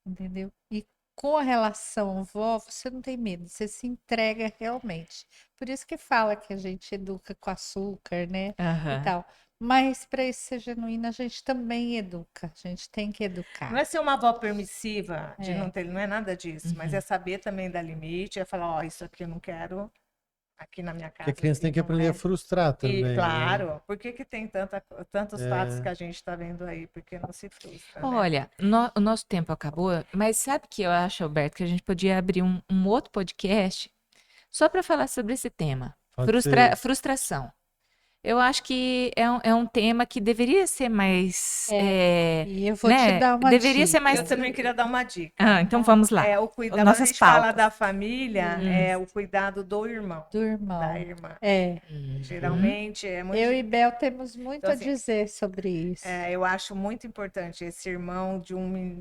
entendeu? E com a relação vó, você não tem medo, você se entrega realmente. Por isso que fala que a gente educa com açúcar, né? E Aham. tal. Mas para isso ser genuíno, a gente também educa. A gente tem que Não educar. é ser uma avó permissiva, de É. não ter, não é nada disso, mas é saber também dar limite, é falar, ó, isso aqui eu não quero aqui na minha Porque a casa, criança assim, tem que não aprender a é. frustrar E, também, né? claro, por que que tem tantos fatos que a gente está vendo aí? Porque não se frustra, né? Olha, o nosso tempo acabou, mas sabe que eu acho, Alberto, que a gente podia abrir um outro podcast só para falar sobre esse tema, Pode ser. frustração. Eu acho que é um tema que deveria ser mais, E eu vou te né? dar uma Deveria ser mais. Eu também queria dar uma dica. Ah, então vamos lá. O cuidado, quando a Nossas gente fala pautas. da família, é o cuidado do irmão, do da irmão. irmã. É, Geralmente é muito. eu e Bel temos muito Então, a assim, dizer sobre isso. eu acho muito importante esse irmão de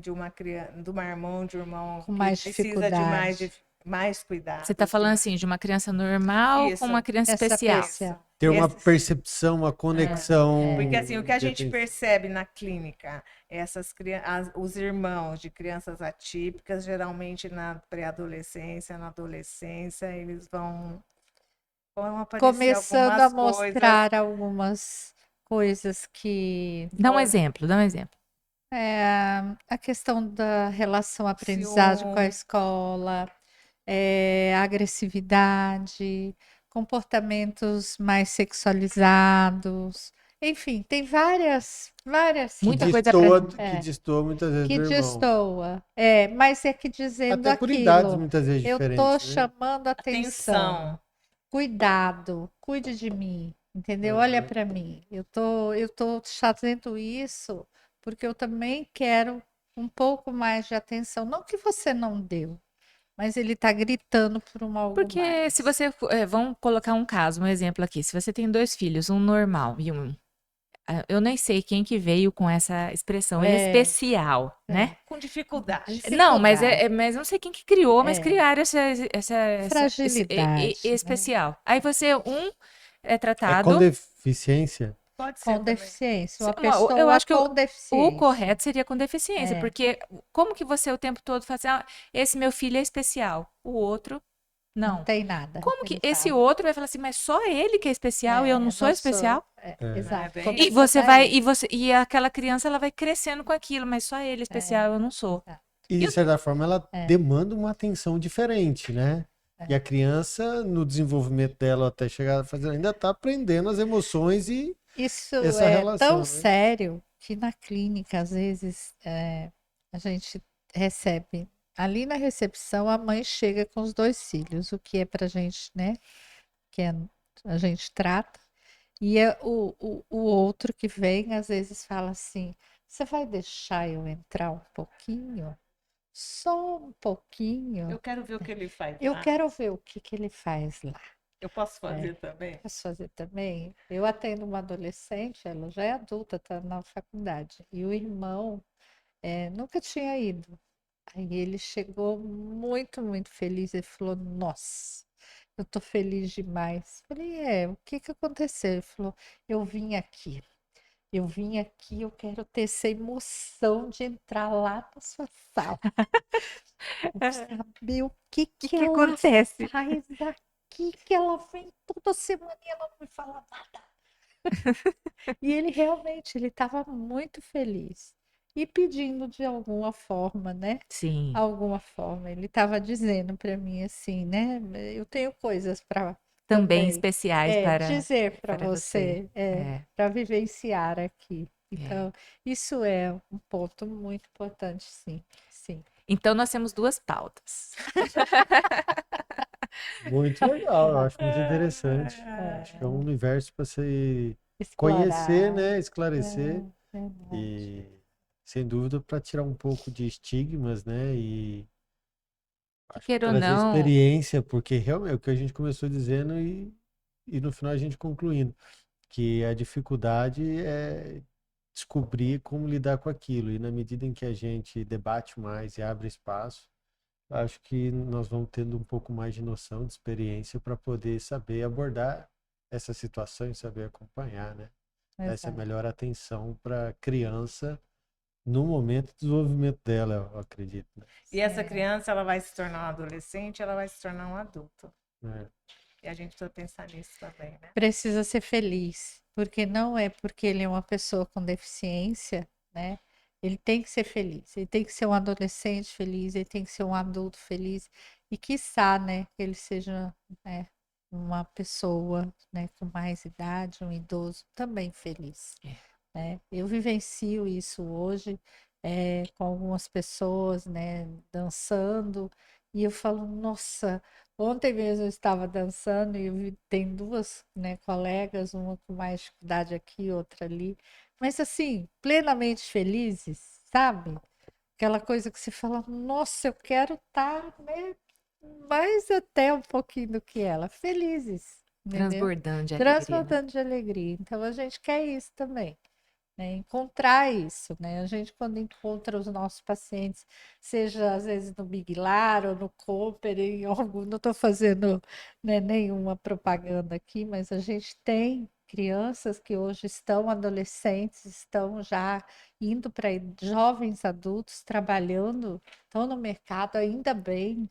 uma criança, de uma irmã, de um irmão Com que mais precisa de dificuldade. mais cuidado. Você está falando assim de uma criança normal com Isso. uma criança Essa especial. pessoa. Ter uma Esses- percepção, uma conexão. Porque assim, o que a de gente atenção. percebe na clínica, os irmãos de crianças atípicas, geralmente na pré-adolescência, na adolescência, eles vão aparecer Começando a algumas coisas. mostrar algumas coisas que Dá um exemplo, dá um exemplo. a questão da relação aprendizagem com a Ciúme. escola, agressividade, comportamentos mais sexualizados, enfim, tem várias Muita coisa Que destoa muitas vezes que do irmão. destoa. Mas é que dizendo Até por idades aquilo, muitas vezes eu tô diferentes, né? chamando atenção. Atenção. Cuidado, cuide de mim, entendeu? Olha para mim. Eu tô fazendo isso porque eu também quero um pouco mais de atenção. Não que você não deu, mas ele tá gritando por algo Porque mais. se você. Vamos colocar um caso, um exemplo aqui. Se você tem dois filhos, um normal e um. Eu nem sei quem que veio com essa expressão especial, né? Com dificuldade. Não, mas não sei quem que criou, mas criaram Fragilidade, esse né? especial. Aí você, é É tratado. com deficiência? Pode ser Com também. deficiência, uma Eu pessoa acho que com o deficiência. correto seria com deficiência, porque como que você o tempo todo fala assim, esse meu filho é especial, o outro Não não. tem nada. Como que ele esse fala. outro vai falar assim, mas só ele que é especial e eu não sou especial? Exato. É bem- Começa E você daí. vai e aquela criança ela vai crescendo com aquilo, mas só ele é especial, eu não sou. E, de certa forma, ela demanda uma atenção diferente, né? E a criança, no desenvolvimento dela até chegar a fazer, ainda está aprendendo as emoções e Isso essa é relação, tão né? sério que na clínica, às vezes, a gente recebe. Ali na recepção, a mãe chega com os dois filhos, o que é pra gente, né? A gente trata. E o outro que vem, às vezes, fala assim: você vai deixar eu entrar um pouquinho? Só um pouquinho? Eu quero ver o que ele faz. Eu lá. quero ver o que ele faz lá. Eu posso fazer também? Posso fazer também? Eu atendo uma adolescente, ela já é adulta, está na faculdade. E o irmão nunca tinha ido. Aí ele chegou muito, muito feliz. Ele falou: nossa, eu tô feliz demais. Falei: o que que aconteceu? Ele falou: eu vim aqui. eu vim aqui, eu quero ter essa emoção de entrar lá na sua sala. Vou saber o que que ela acontece? faz aqui, que ela vem toda semana e ela não me fala nada. E ele realmente, ele estava muito feliz. E pedindo de alguma forma, né? Sim, Alguma forma. Ele estava dizendo para mim assim, né? Eu tenho coisas para também também especiais dizer para para você. você, É, para vivenciar aqui. é. Então, isso é um ponto muito importante, sim, sim. Então, nós temos duas pautas. Muito legal, eu acho muito interessante. É, Acho que é um universo para se conhecer, explorar, né? Esclarecer verdade. e, sem dúvida, para tirar um pouco de estigmas, né? E Que acho que queira ou trazer não, experiência, porque realmente é o que a gente começou dizendo e no final a gente concluindo, que a dificuldade é descobrir como lidar com aquilo. E na medida em que a gente debate mais e abre espaço, acho que nós vamos tendo um pouco mais de noção, de experiência para poder saber abordar essa situação e saber acompanhar, né? Dar essa Exato. melhor atenção para a criança no momento do desenvolvimento dela, eu acredito, né? E essa criança, ela vai se tornar um adolescente, ela vai se tornar um adulto. É, E a gente precisa pensar nisso também, né? Precisa ser feliz, porque não é porque ele é uma pessoa com deficiência, né? Ele tem que ser feliz, ele tem que ser um adolescente feliz, ele tem que ser um adulto feliz e quiçá, né, que ele seja, né, uma pessoa, né, com mais idade, um idoso também feliz, né? Eu vivencio isso hoje com algumas pessoas, né, dançando e eu falo, nossa. Ontem mesmo eu estava dançando e tem duas, né, colegas, uma com mais dificuldade aqui, outra ali, mas assim, plenamente felizes, sabe? Aquela coisa que você fala, nossa, eu quero estar, né, mais até um pouquinho do que ela, felizes, entendeu? transbordando de alegria, né? Transbordando de alegria. Então a gente quer isso também, né? Encontrar isso, né? A gente quando encontra os nossos pacientes, seja às vezes no Big Lar ou no Cooper, em algum, não estou fazendo, né, nenhuma propaganda aqui, mas a gente tem crianças que hoje estão adolescentes, estão já indo para jovens adultos, trabalhando, estão no mercado, ainda bem,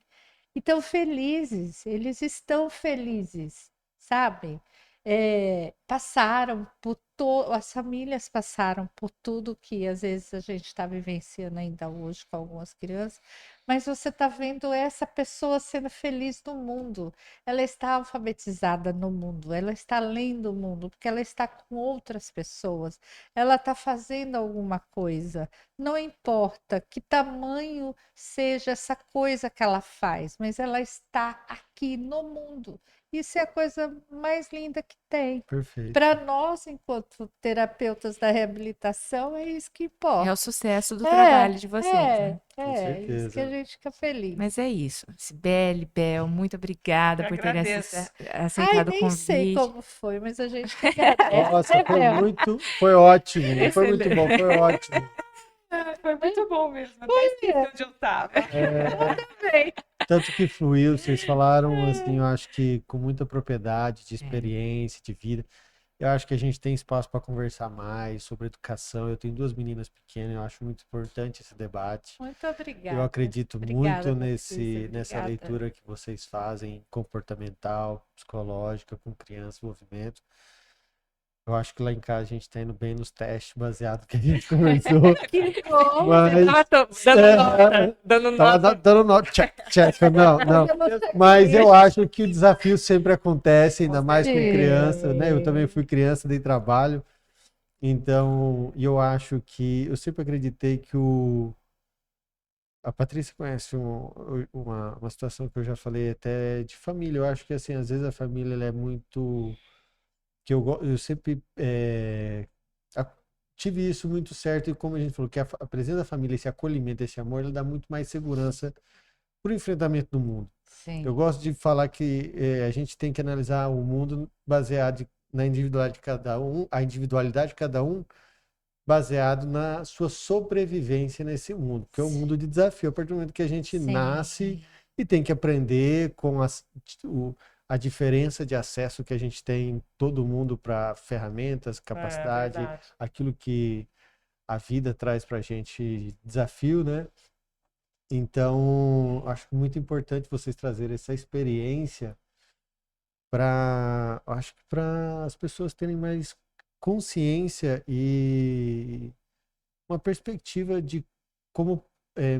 e estão felizes, eles estão felizes, sabe? Passaram por as famílias passaram por tudo que às vezes a gente está vivenciando ainda hoje com algumas crianças, mas você está vendo essa pessoa sendo feliz no mundo. Ela está alfabetizada no mundo, ela está lendo o mundo, porque ela está com outras pessoas, ela está fazendo alguma coisa. Não importa que tamanho seja essa coisa que ela faz, mas ela está aqui no mundo. Isso é a coisa mais linda que tem. perfeito. Para nós, enquanto terapeutas da reabilitação, é isso que É o importa. sucesso do trabalho de vocês, né? Com É isso que a certeza. gente fica feliz. Mas é isso. Sibeli, Bel, muito obrigada Eu por terem agradeço. Ai, aceitado o nem sei convite. como foi, mas a gente que agradece, Nossa, né, foi Bel? muito, foi ótimo, foi muito bom, foi ótimo. Foi muito bom mesmo. Até esqueci onde eu estava. É, tanto que fluiu, vocês falaram assim, eu acho que com muita propriedade, de experiência, de vida. Eu acho que a gente tem espaço para conversar mais sobre educação. Eu tenho duas meninas pequenas, eu acho muito importante esse debate. Muito obrigada. Eu acredito Obrigada, muito Patrícia, nessa obrigada. leitura que vocês fazem, comportamental, psicológica, com criança, movimento. Eu acho que lá em casa a gente está indo bem nos testes, baseado no que a gente conversou. Que bom! Mas Dando tava dando nota, check, check. Não, não. Mas eu acho que o desafio sempre acontece, ainda mais com criança, né? Eu também fui criança, dei trabalho. Então, eu acho que eu sempre acreditei que a Patrícia conhece uma situação que eu já falei até de família. Eu acho que assim, às vezes a família ela é muito que eu sempre tive isso muito certo, e como a gente falou, que a presença da família, esse acolhimento, esse amor, ele dá muito mais segurança para o enfrentamento do mundo. Sim. Eu gosto de falar que a gente tem que analisar o mundo baseado na individualidade de cada um, a individualidade de cada um, baseado na sua sobrevivência nesse mundo, que é um mundo de desafio. A partir do momento que a gente Sim. nasce e tem que aprender com a diferença de acesso que a gente tem, todo mundo, para ferramentas, capacidade, verdade. aquilo que a vida traz para a gente, desafio, né? Então, acho muito importante vocês trazerem essa experiência acho que para as pessoas terem mais consciência e uma perspectiva de como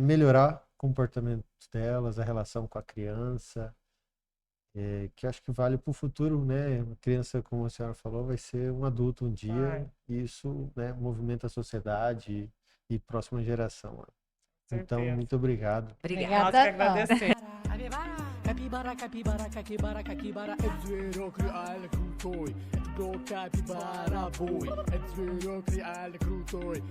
melhorar o comportamento delas, a relação com a criança, que acho que vale para o futuro, né? Uma criança, como a senhora falou, vai ser um adulto um dia, Vai. e isso, né, movimenta a sociedade e próxima geração. Então, Certeza. muito obrigado. Nós Obrigada. que agradecemos. Capibara, capibara, capibara, capibara, edzero krial krutoi. Et bro capibara boy. Edzero krial krutoi.